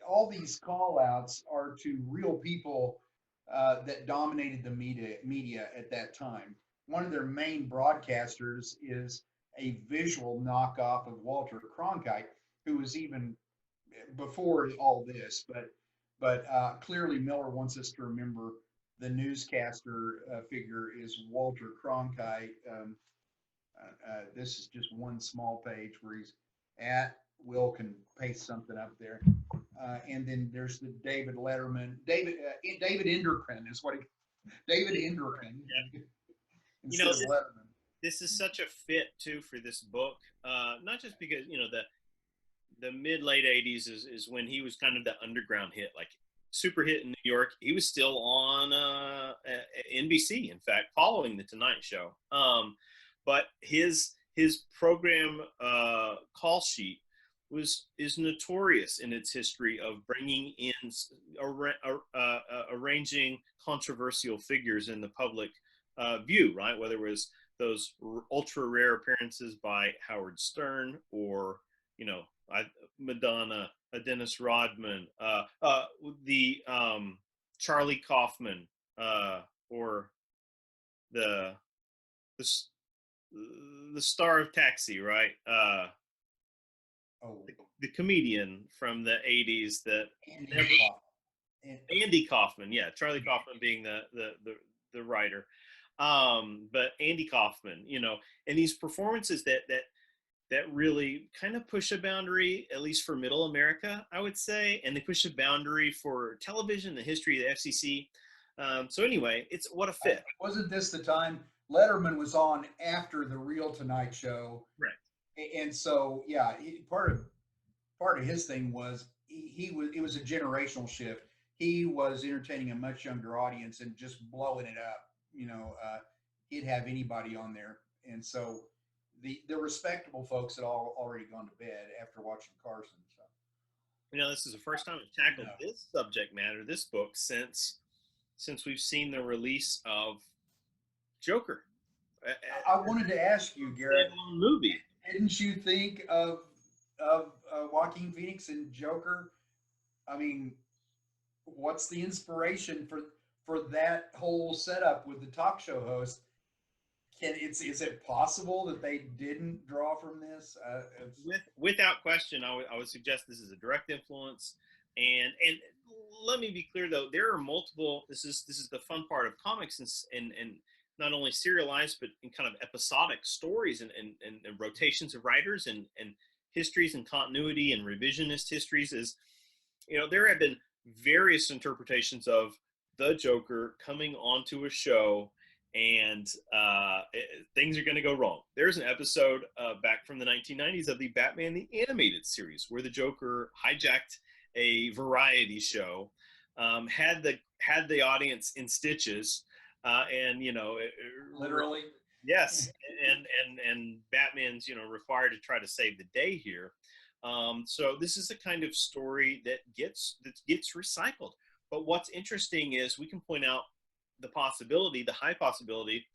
all these call outs are to real people that dominated the media at that time. One of their main broadcasters is a visual knockoff of Walter Cronkite, who was even before all this, but clearly Miller wants us to remember the newscaster figure is Walter Cronkite. This is just one small page where he's at. Will can paste something up there. And then there's the David Letterman. David Enderkin is what David Enderkin. Yeah. This is such a fit too for this book. Not just because the mid late 80s is when he was kind of the underground hit, like super hit in New York. He was still on NBC, in fact, following the Tonight Show. But his program call sheet is notorious in its history of bringing in arranging controversial figures in the public view, right? Whether it was those ultra rare appearances by Howard Stern, or Madonna, Dennis Rodman, the Charlie Kaufman, or the star of Taxi, right? The comedian from the 80s that Andy Kaufman, yeah, Charlie Kaufman being the writer, but Andy Kaufman, and these performances that really kind of push a boundary, at least for Middle America, I would say, and they push a boundary for television, the history of the FCC. So anyway, it's what a fit. Wasn't this the time Letterman was on after the real Tonight Show? Right. And so, yeah, part of his thing was it was a generational shift. He was entertaining a much younger audience and just blowing it up. He'd have anybody on there, and so the respectable folks had all already gone to bed after watching Carson. So, this is the first time we've tackled this subject matter, this book, since we've seen the release of Joker. I wanted to ask you, Garrett, movie. Didn't you think of of Joaquin Phoenix and Joker. I mean, what's the inspiration for that whole setup with the talk show host? Is it possible that they didn't draw from this? Without question, I would suggest this is a direct influence. And let me be clear though, there are multiple. This is the fun part of comics, and not only serialized but in kind of episodic stories and rotations of writers and histories and continuity and revisionist histories. Is, there have been various interpretations of the Joker coming onto a show, and things are going to go wrong. There's an episode back from the 1990s of the Batman the Animated Series where the Joker hijacked a variety show, had the audience in stitches, and Literally. yes, and Batman's required to try to save the day here. So this is the kind of story that gets recycled. But what's interesting is we can point out the high possibility,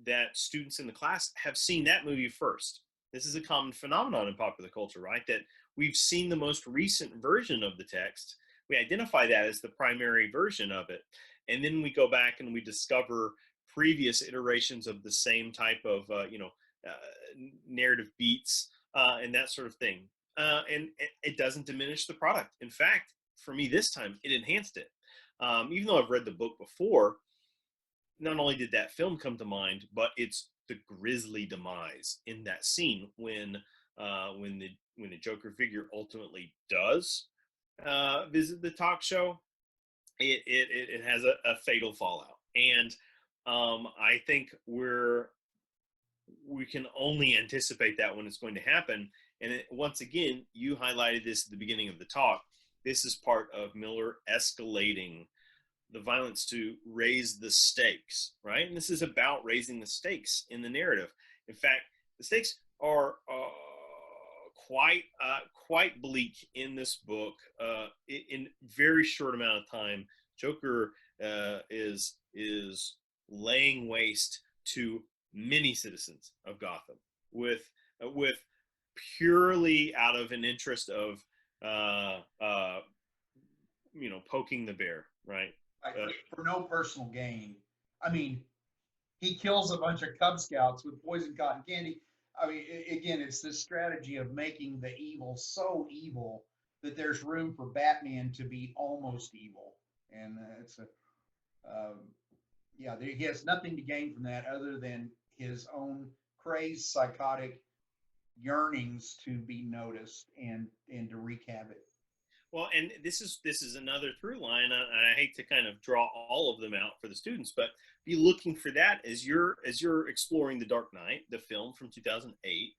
that students in the class have seen that movie first. This is a common phenomenon in popular culture, right? That we've seen the most recent version of the text. We identify that as the primary version of it. And then we go back and we discover previous iterations of the same type of, narrative beats, and that sort of thing. And it doesn't diminish the product. In fact, for me this time, it enhanced it. Even though I've read the book before, not only did that film come to mind, but it's the grisly demise in that scene when the Joker figure ultimately does visit the talk show. It has a fatal fallout, and I think we can only anticipate that when it's going to happen. And once again, you highlighted this at the beginning of the talk. This is part of Miller escalating the violence to raise the stakes, right? And this is about raising the stakes in the narrative. In fact, the stakes are quite bleak in this book. In very short amount of time, Joker is laying waste to many citizens of Gotham with purely out of an interest of poking the bear, right? For no personal gain. I mean, he kills a bunch of Cub Scouts with poison cotton candy. I mean, again, it's this strategy of making the evil so evil that there's room for Batman to be almost evil. And he has nothing to gain from that other than his own crazed, psychotic yearnings to be noticed and to wreak havoc. Well, and this is another through line. I hate to kind of draw all of them out for the students, but be looking for that as you're exploring The Dark Knight, the film from 2008,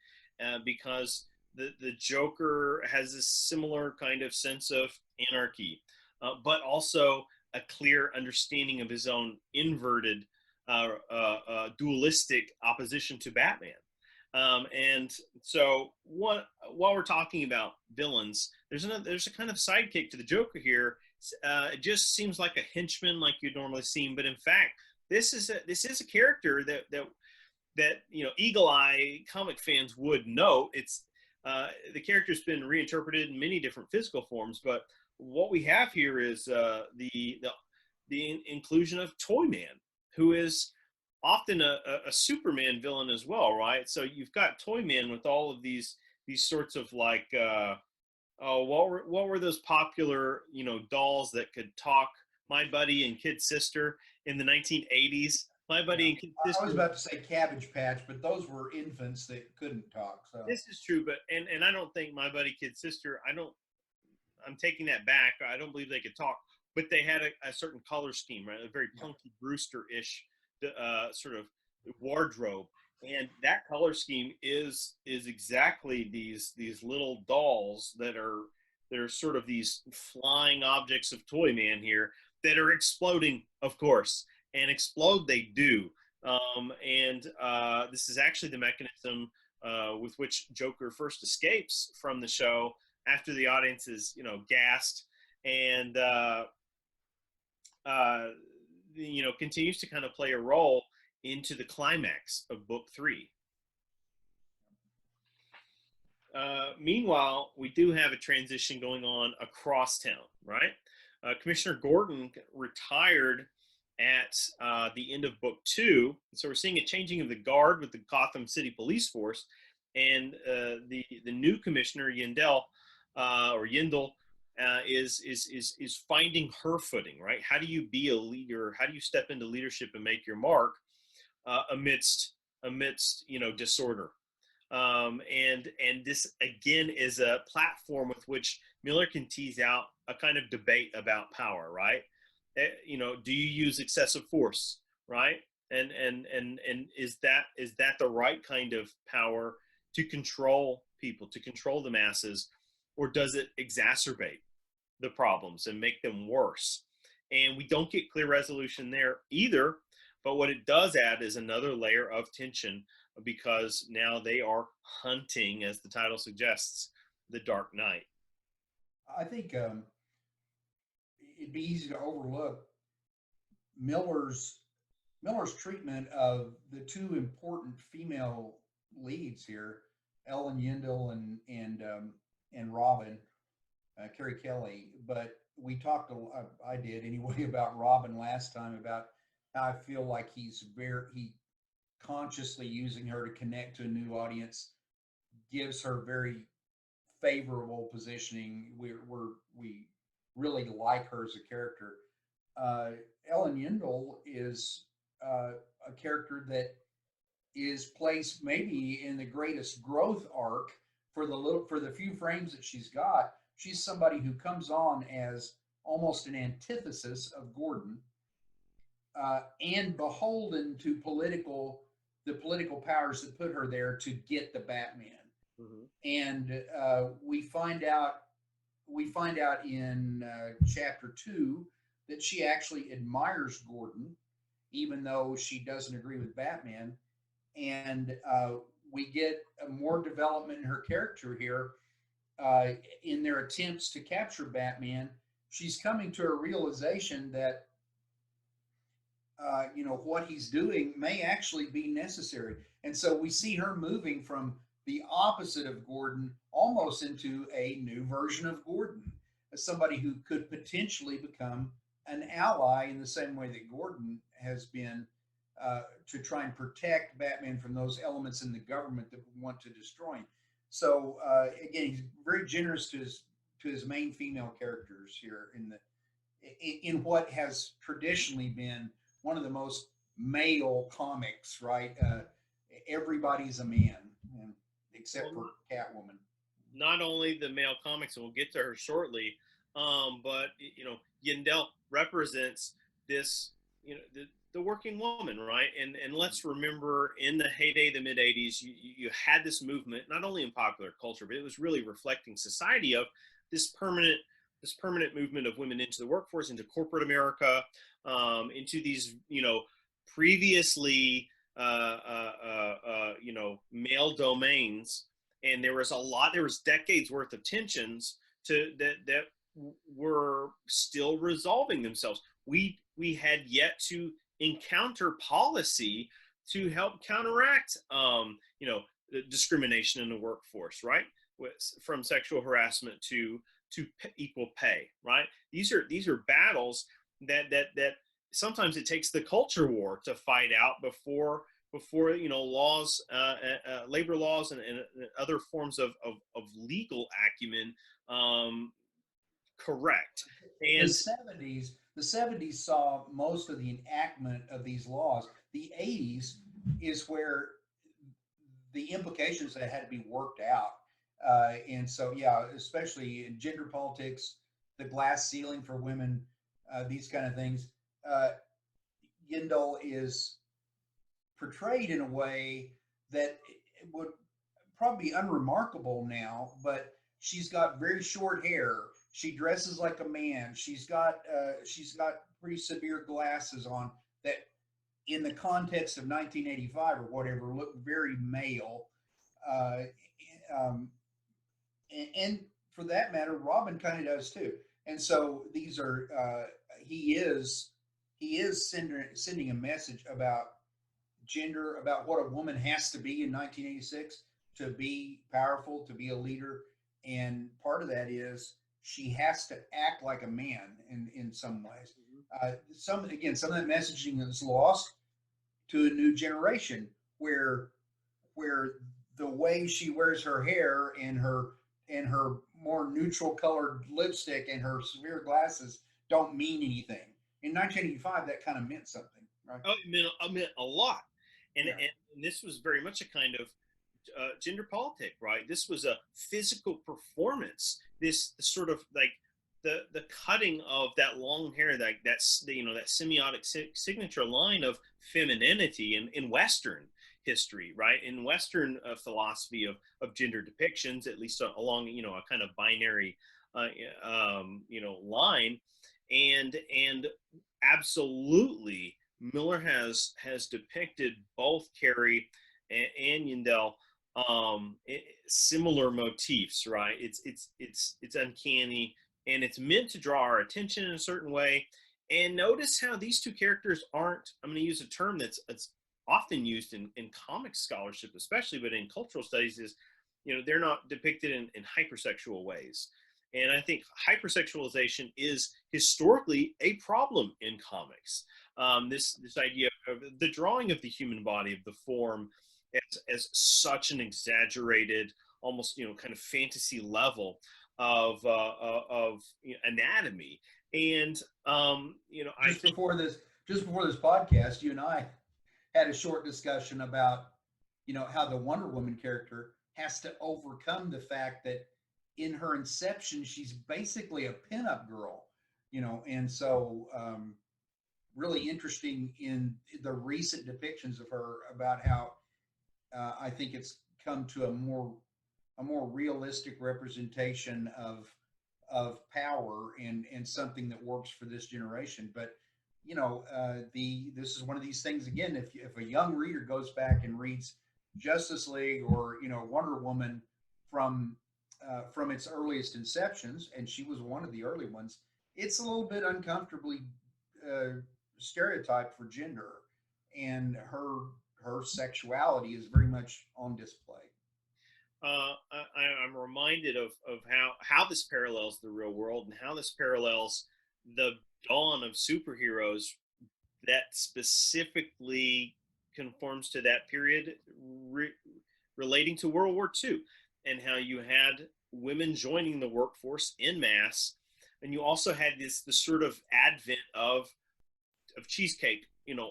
because the Joker has a similar kind of sense of anarchy, but also a clear understanding of his own inverted, dualistic opposition to Batman. And so while we're talking about villains, there's a kind of sidekick to the Joker here. It just seems like a henchman, like you'd normally see him, but in fact, this is a character that eagle eye comic fans would know. It's the character's been reinterpreted in many different physical forms, but what we have here is the inclusion of Toyman, who is often a Superman villain as well, right? So you've got Toyman with all of these sorts of like, what were those popular dolls that could talk? My Buddy and Kid Sister in the 1980s. My Buddy and Kid Sister. I was about to say Cabbage Patch, but those were infants that couldn't talk. So this is true, but and I don't think My Buddy Kid Sister. I'm taking that back. I don't believe they could talk, but they had a certain color scheme, right? A very Punky Brewster-ish sort of wardrobe, and that color scheme is exactly these little dolls that are sort of these flying objects of Toyman here that are exploding, of course, and explode they do. And this is actually the mechanism with which Joker first escapes from the show after the audience is gassed, and continues to kind of play a role into the climax of book 3. Meanwhile, we do have a transition going on across town, right? Commissioner Gordon retired at the end of book 2, so we're seeing a changing of the guard with the Gotham City Police Force, and the new commissioner Yindel is finding her footing, right? How do you be a leader? How do you step into leadership and make your mark amidst disorder? And this again is a platform with which Miller can tease out a kind of debate about power, right? Do you use excessive force, right? And is that the right kind of power to control people, to control the masses, or does it exacerbate the problems and make them worse? And we don't get clear resolution there either. But what it does add is another layer of tension, because now they are hunting, as the title suggests, the Dark Knight. I think it'd be easy to overlook Miller's treatment of the two important female leads here, Ellen Yindel and Robin, Carrie Kelly. But we talked, I did anyway, about Robin last time, about how I feel like he consciously using her to connect to a new audience gives her very favorable positioning. We really like her as a character. Ellen Yindel is a character that is placed maybe in the greatest growth arc for the few frames that she's got. She's somebody who comes on as almost an antithesis of Gordon, and beholden to the political powers that put her there to get the Batman. Mm-hmm. And we find out in chapter 2 that she actually admires Gordon, even though she doesn't agree with Batman. And we get more development in her character here. In their attempts to capture Batman, she's coming to a realization that what he's doing may actually be necessary. And so we see her moving from the opposite of Gordon almost into a new version of Gordon, as somebody who could potentially become an ally in the same way that Gordon has been, to try and protect Batman from those elements in the government that want to destroy him. So again, he's very generous to his main female characters here in what has traditionally been one of the most male comics, right? Everybody's a man, except for Catwoman. Not only the male comics, and we'll get to her shortly, but Yindel represents this, the working woman, right? And let's remember, in the heyday, the mid '80s, you had this movement, not only in popular culture, but it was really reflecting society, of this permanent movement of women into the workforce, into corporate America, into these, previously, male domains. And there was decades worth of tensions that were still resolving themselves. We had yet to encounter policy to help counteract, the discrimination in the workforce, right? From sexual harassment to equal pay, right? These are battles that sometimes it takes the culture war to fight out before laws, labor laws, and other forms of legal acumen correct. And the 70s saw most of the enactment of these laws. The 80s is where the implications that had to be worked out. And so, yeah, especially in gender politics, the glass ceiling for women, these kind of things. Yindel is portrayed in a way that would probably be unremarkable now, but she's got very short hair. She dresses like a man. She's got pretty severe glasses on that, in the context of 1985 or whatever, look very male. And for that matter, Robin kind of does too. And so these are he is sending a message about gender, about what a woman has to be in 1986. to be powerful, to be a leader, and part of that is she has to act like a man in some ways. Some of that messaging is lost to a new generation where the way she wears her hair and her more neutral colored lipstick and her severe glasses don't mean anything. In 1985, that kind of meant something, right? Oh, it meant a lot, and, Yeah. and this was very much a kind of gender politic, right? This was a physical performance. This sort of like the cutting of that long hair, that's that semiotic signature line of femininity in Western history, right? In Western philosophy of gender depictions, at least along a kind of binary line, and absolutely Miller has depicted both Carrie and Yandel similar motifs, right? It's uncanny, and it's meant to draw our attention in a certain way. And notice how these two characters aren't, I'm going to use a term that's often used in comic scholarship especially, but in cultural studies, is they're not depicted in hypersexual ways. And I think hypersexualization is historically a problem in comics. This idea of the drawing of the human body, of the form, as such an exaggerated, almost kind of fantasy level of anatomy. And I just before this podcast, you and I had a short discussion about how the Wonder Woman character has to overcome the fact that in her inception she's basically a pinup girl, and so really interesting in the recent depictions of her about how I think it's come to a more realistic representation of power and something that works for this generation. But this is one of these things again. If a young reader goes back and reads Justice League or Wonder Woman from its earliest inceptions, and she was one of the early ones, it's a little bit uncomfortably stereotyped for gender, and her sexuality is very much on display. I'm reminded of how this parallels the real world, and how this parallels the dawn of superheroes that specifically conforms to that period relating to World War II, and how you had women joining the workforce in mass, and you also had this sort of advent of cheesecake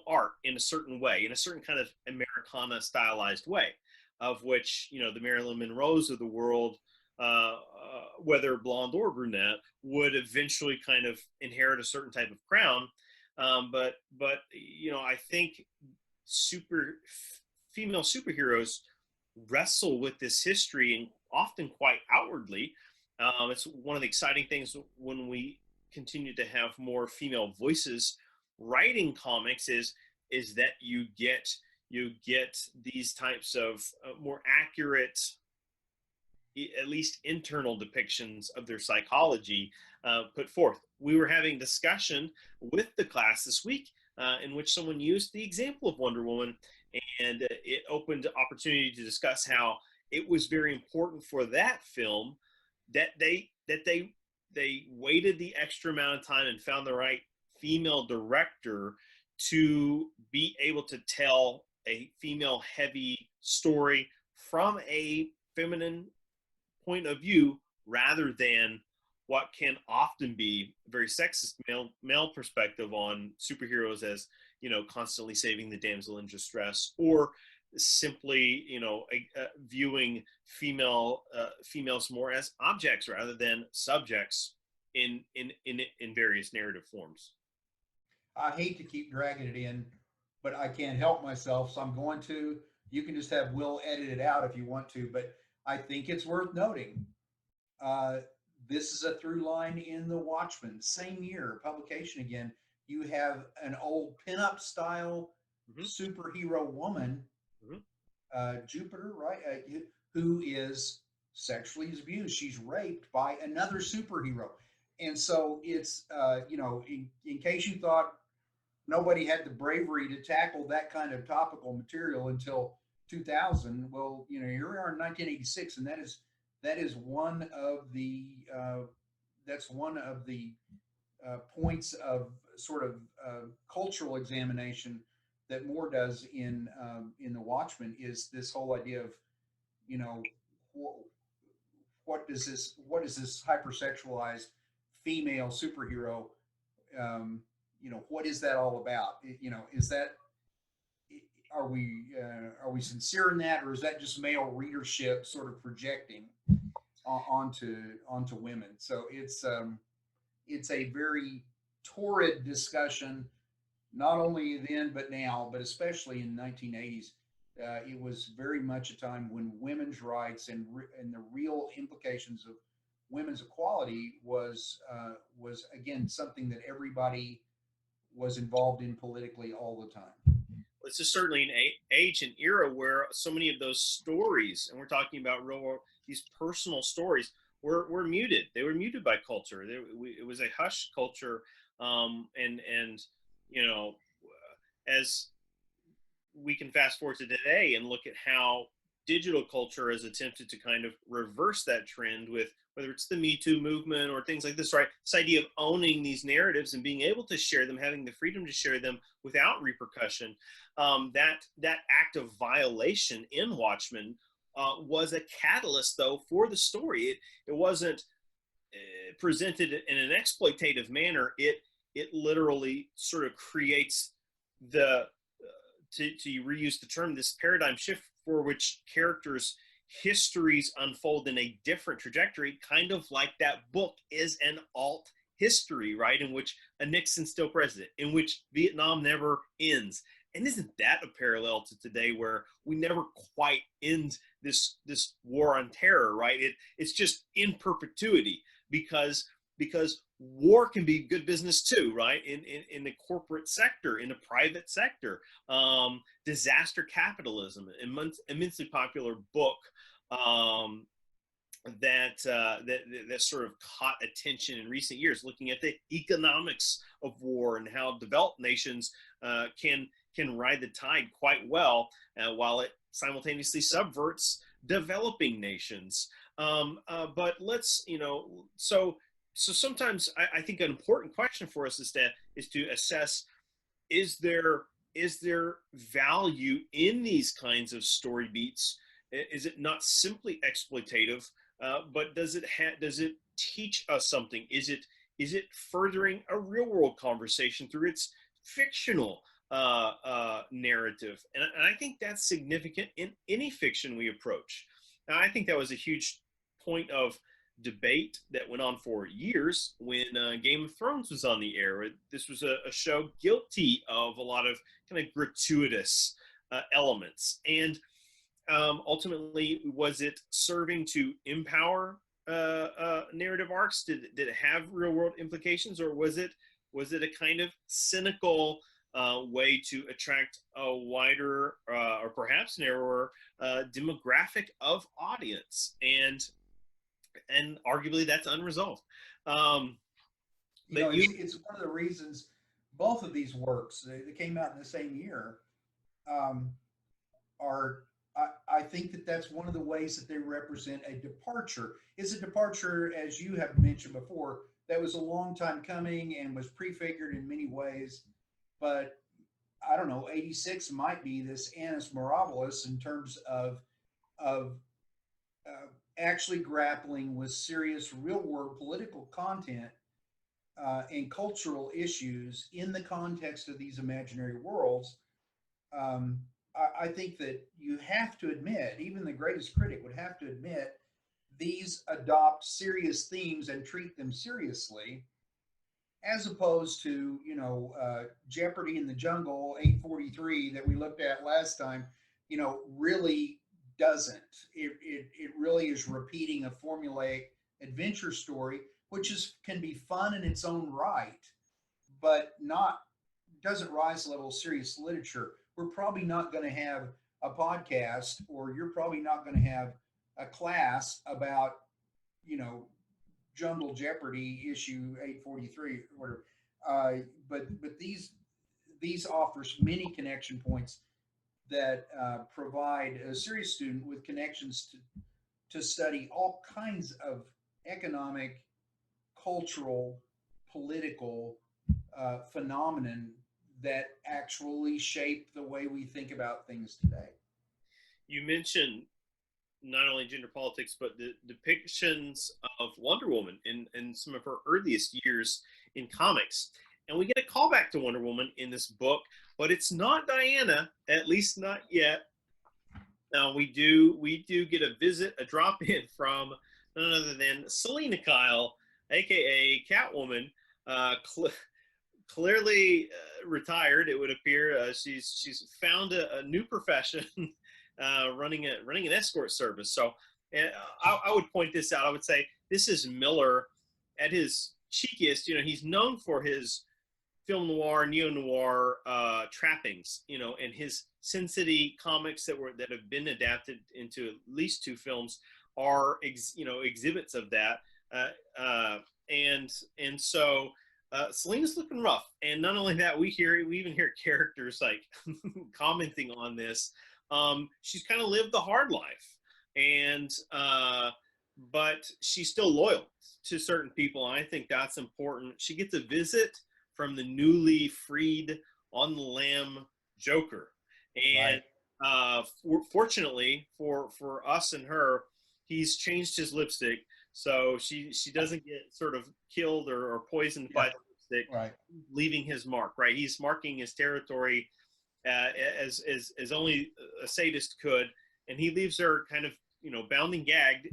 art in a certain way, in a certain kind of Americana stylized way, of which the Marilyn Monroes of the world, whether blonde or brunette, would eventually kind of inherit a certain type of crown. But I think female superheroes wrestle with this history, and often quite outwardly. It's one of the exciting things when we continue to have more female voices writing comics is that you get these types of more accurate, at least internal depictions of their psychology put forth. We were having discussion with the class this week in which someone used the example of Wonder Woman, and it opened opportunity to discuss how it was very important for that film that they waited the extra amount of time and found the right female director to be able to tell a female heavy story from a feminine point of view, rather than what can often be a very sexist male perspective on superheroes as constantly saving the damsel in distress, or simply viewing females more as objects rather than subjects in various narrative forms. I hate to keep dragging it in, but I can't help myself, so I'm going to. You can just have Will edit it out if you want to, but I think it's worth noting. This is a through line in The Watchmen. Same year, publication again. You have an old pinup style superhero woman, Jupiter, right? Who is sexually abused. She's raped by another superhero. And so it's, in case you thought nobody had the bravery to tackle that kind of topical material until 2000. Well, here we are in 1986, and that is one of the points of sort of cultural examination that Moore does in The Watchmen, is this whole idea of, you know what is this hypersexualized female superhero, what is that all about? Is that, are we sincere in that, or is that just male readership sort of projecting onto women? So it's a very torrid discussion, not only then but now, but especially in 1980s. It was very much a time when women's rights and the real implications of women's equality was again something that everybody was involved in politically all the time. It's just certainly an age and era where so many of those stories, and we're talking about real, these personal stories, were muted. They were muted by culture. It was a hush culture, and as we can fast forward to today and look at how digital culture has attempted to kind of reverse that trend with whether it's the Me Too movement or things like this, right? This idea of owning these narratives and being able to share them, having the freedom to share them without repercussion. That act of violation in Watchmen was a catalyst, though, for the story. It wasn't presented in an exploitative manner. It literally sort of creates the to reuse the term, this paradigm shift for which characters' histories unfold in a different trajectory, kind of like that book is an alt history, right? In which a Nixon's still president, in which Vietnam never ends. And isn't that a parallel to today, where we never quite end this war on terror, right? It's just in perpetuity, because war can be good business too, right? In the corporate sector, in the private sector. Disaster Capitalism, immensely popular book that sort of caught attention in recent years, looking at the economics of war and how developed nations can ride the tide quite well, while it simultaneously subverts developing nations. But let's, so sometimes I think an important question for us is to assess, is there value in these kinds of story beats? Is it not simply exploitative, but does it teach us something? Is it furthering a real world conversation through its fictional narrative? And I think that's significant in any fiction we approach. Now, I think that was a huge point of debate that went on for years when Game of Thrones was on the air. This was a show guilty of a lot of kind of gratuitous elements. And ultimately, was it serving to empower narrative arcs? Did it have real world implications, or was it a kind of cynical way to attract a wider or perhaps narrower demographic of audience? And arguably that's unresolved. It's one of the reasons both of these works, they came out in the same year, I think that's one of the ways that they represent a departure. It's a departure, as you have mentioned before, that was a long time coming and was prefigured in many ways. But I don't know, 86 might be this annus mirabilis in terms of actually grappling with serious real world political content and cultural issues in the context of these imaginary worlds. I think that you have to admit, even the greatest critic would have to admit, these adopt serious themes and treat them seriously, as opposed to, Jeopardy in the Jungle 843 that we looked at last time, really doesn't. It really is repeating a formulaic adventure story, which can be fun in its own right, but doesn't rise to the level of serious literature. We're probably not going to have a podcast, or you're probably not going to have a class about, Jungle Jeopardy issue 843 or whatever. But these offers many connection points that provide a serious student with connections to study all kinds of economic, cultural, political phenomenon that actually shape the way we think about things today. You mentioned not only gender politics, but the depictions of Wonder Woman in some of her earliest years in comics. And we get a callback to Wonder Woman in this book, but it's not Diana, at least not yet. Now we do get a visit, a drop in from none other than Selena Kyle, aka Catwoman, clearly retired. It would appear she's found a new profession, running an escort service. So I would point this out. I would say this is Miller at his cheekiest. He's known for his film noir, neo noir trappings, and his Sin City comics that have been adapted into at least 2 films are exhibits of that, and so Selena's looking rough. And not only that, we even hear characters like commenting on this. She's kind of lived the hard life, and but she's still loyal to certain people, and I think that's important. She gets a visit from the newly freed on the lam Joker, and fortunately for us and her, he's changed his lipstick, so she doesn't get sort of killed or poisoned by the lipstick, leaving his mark. Right, he's marking his territory as only a sadist could, and he leaves her kind of bound and gagged,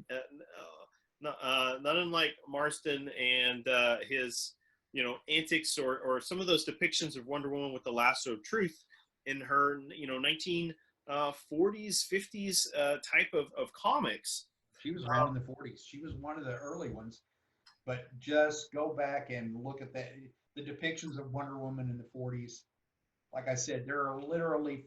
not unlike Marston and his antics, or some of those depictions of Wonder Woman with the lasso of truth in her 1940s 50s type of comics. She was around in the 40s. She was one of the early ones, but just go back and look at the depictions of Wonder Woman in the 40s. Like I said, there are literally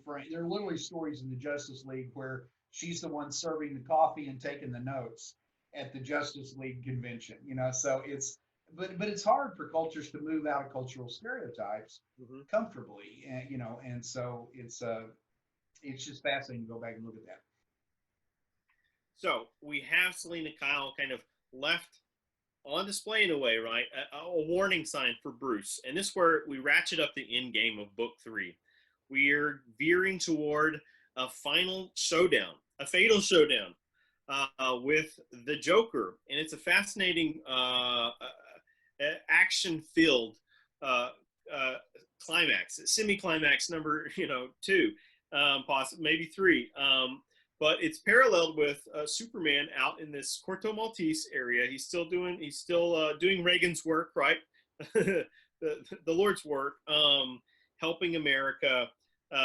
stories in the Justice League where she's the one serving the coffee and taking the notes at the Justice League convention. So it's but it's hard for cultures to move out of cultural stereotypes comfortably, and so it's just fascinating to go back and look at that. So we have Selena Kyle kind of left on display in a way, right? A warning sign for Bruce. And this is where we ratchet up the end game of book 3. We're veering toward a final showdown, a fatal showdown with the Joker. And it's a fascinating action-filled climax, semi-climax number 2, possibly maybe 3. But it's paralleled with Superman out in this Corto Maltese area. He's still doing Reagan's work, right? the Lord's work, helping America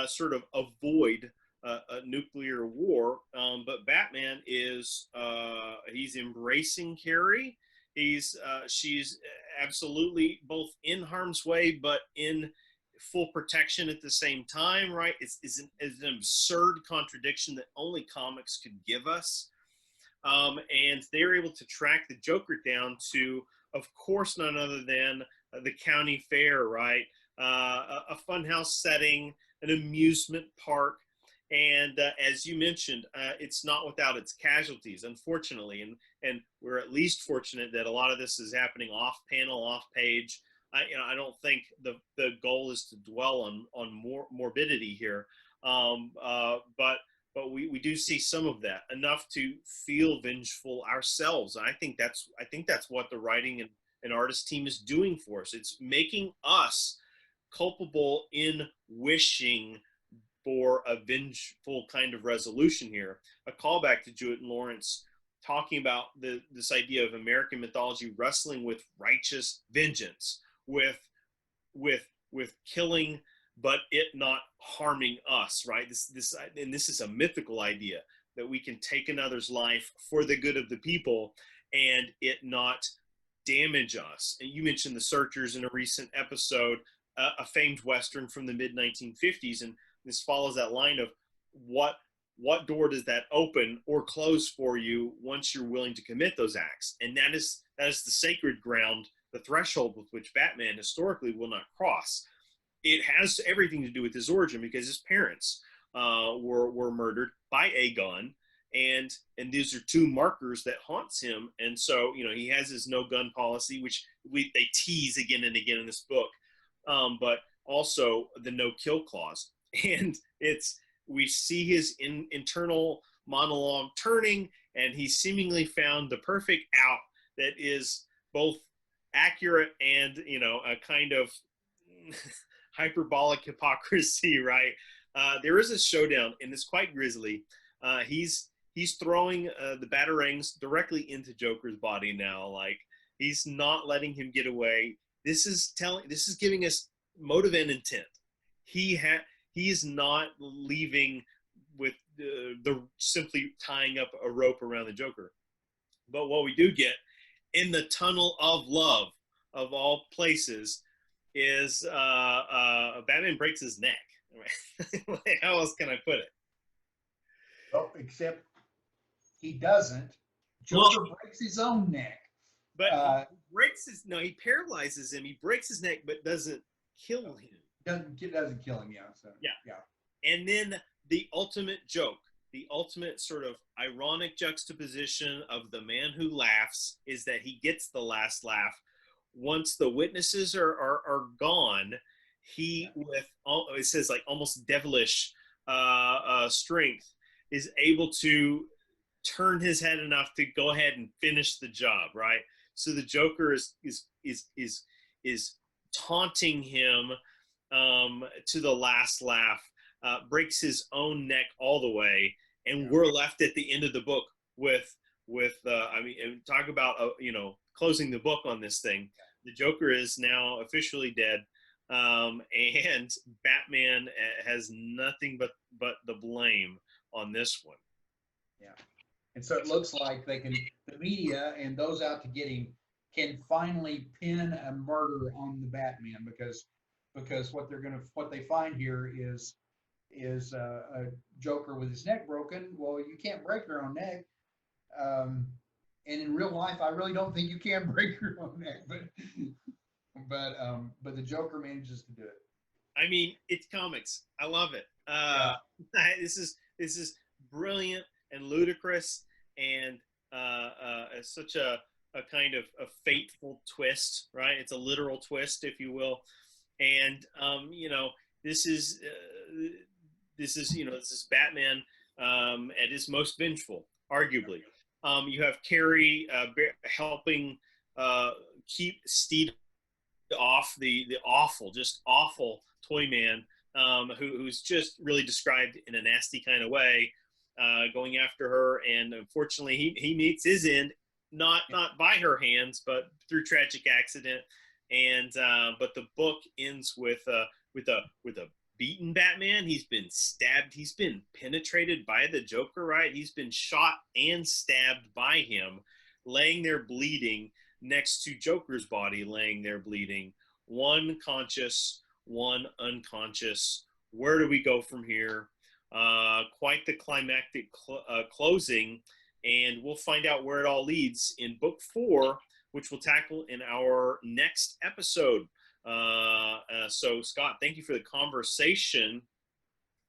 sort of avoid a nuclear war. But Batman is he's embracing Carrie. She's absolutely both in harm's way, but in full protection at the same time, right? It's an absurd contradiction that only comics could give us. And they're able to track the Joker down to, of course, none other than the county fair, right? A funhouse setting, an amusement park. And as you mentioned, it's not without its casualties, unfortunately. And we're at least fortunate that a lot of this is happening off panel, off page. I don't think the goal is to dwell on morbidity here, but we do see some of that, enough to feel vengeful ourselves. And I think that's what the writing and artist team is doing for us. It's making us culpable in wishing for a vengeful kind of resolution here. A callback to Jewett and Lawrence talking about this idea of American mythology wrestling with righteous vengeance, with killing, but it not harming us, right? This is a mythical idea that we can take another's life for the good of the people and it not damage us. And you mentioned The Searchers in a recent episode, a famed Western from the mid-1950s, and this follows that line of what door does that open or close for you once you're willing to commit those acts? And that is the sacred ground, the threshold with which Batman historically will not cross. It has everything to do with his origin, because his parents were murdered by a gun, and these are two markers that haunts him. And so he has his no gun policy, which they tease again and again in this book, but also the no kill clause. And we see his internal monologue turning, and he seemingly found the perfect out that is both accurate and a kind of hyperbolic hypocrisy, right? There is a showdown, and it's quite grisly. He's throwing the batarangs directly into Joker's body now. Like, he's not letting him get away. This is giving us motive and intent. He is not leaving with the simply tying up a rope around the Joker. But what we do get in the tunnel of love, of all places, is Batman breaks his neck. How else can I put it? Well, except he doesn't. Joker breaks his own neck. But he paralyzes him. He breaks his neck, but doesn't kill him. Doesn't kill him, yeah. So, yeah. And then the ultimate joke, the ultimate sort of ironic juxtaposition of the man who laughs is that he gets the last laugh. Once the witnesses are gone, he, with it says like almost devilish strength, is able to turn his head enough to go ahead and finish the job, right? So the Joker is taunting him to the last laugh, breaks his own neck all the way, and we're left at the end of the book with talk about closing the book on this thing. The Joker is now officially dead, and Batman has nothing but the blame on this one. Yeah. And so it looks like the media and those out to get him can finally pin a murder on the Batman, because what they find here is a Joker with his neck broken. Well, you can't break your own neck. And in real life, I really don't think you can break your own neck, but the Joker manages to do it. I mean, it's comics. I love it. This is brilliant and ludicrous, and such a kind of a fateful twist, right? It's a literal twist, if you will. And this is Batman at his most vengeful, arguably. You have Carrie helping keep Steed off the awful Toyman, who's just really described in a nasty kind of way, going after her, and unfortunately he meets his end, not by her hands, but through tragic accident. And but the book ends with a beaten Batman. He's been stabbed. He's been penetrated by the Joker, right? He's been shot and stabbed by him, laying there bleeding next to Joker's body, laying there bleeding. One conscious, one unconscious. Where do we go from here? Quite the climactic closing, and we'll find out where it all leads in book 4, which we'll tackle in our next episode. So, Scott, thank you for the conversation.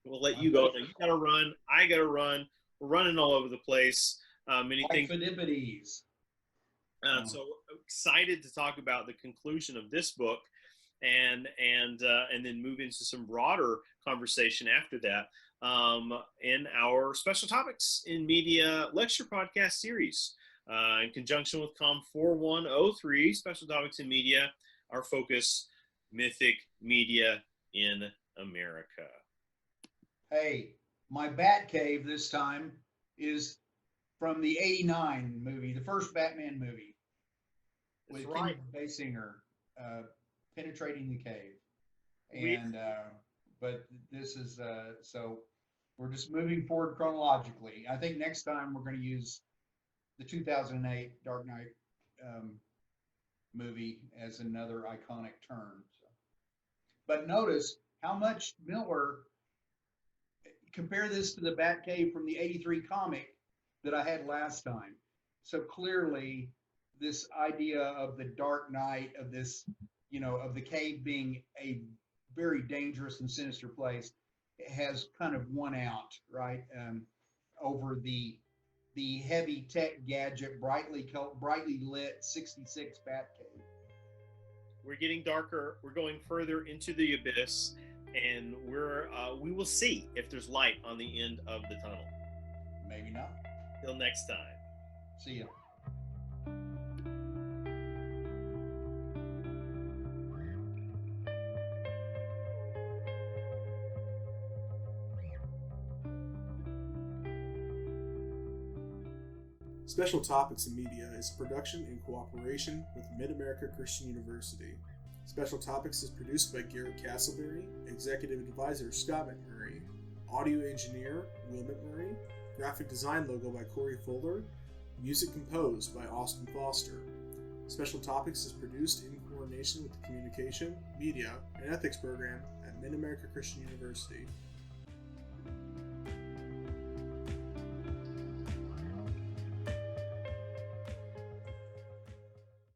We'll let you go. Now, you got to run. I got to run. We're running all over the place. Many things. So excited to talk about the conclusion of this book, and then move into some broader conversation after that in our Special Topics in Media lecture podcast series. In conjunction with COM 4103, Special Topics in Media, our focus, mythic media in America. Hey, my Bat Cave this time is from the '89 movie, the first Batman movie, with Kim Basinger penetrating the cave. And but this is so we're just moving forward chronologically. I think next time we're going to use the 2008 Dark Knight movie as another iconic turn. So. But notice how much Miller, compare this to the Batcave from the '83 comic that I had last time. So clearly this idea of the Dark Knight, of this, of the cave being a very dangerous and sinister place, has kind of won out, right, over the heavy tech gadget, brightly lit 66 Batcave. We're getting darker. We're going further into the abyss, and we will see if there's light on the end of the tunnel. Maybe not. Till next time. See ya. Special Topics in Media is a production in cooperation with Mid-America Christian University. Special Topics is produced by Garrett Castleberry, Executive Advisor Scott McMurray, Audio Engineer Will McMurray, Graphic Design Logo by Corey Fuller, Music composed by Austin Foster. Special Topics is produced in coordination with the Communication, Media, and Ethics program at Mid-America Christian University.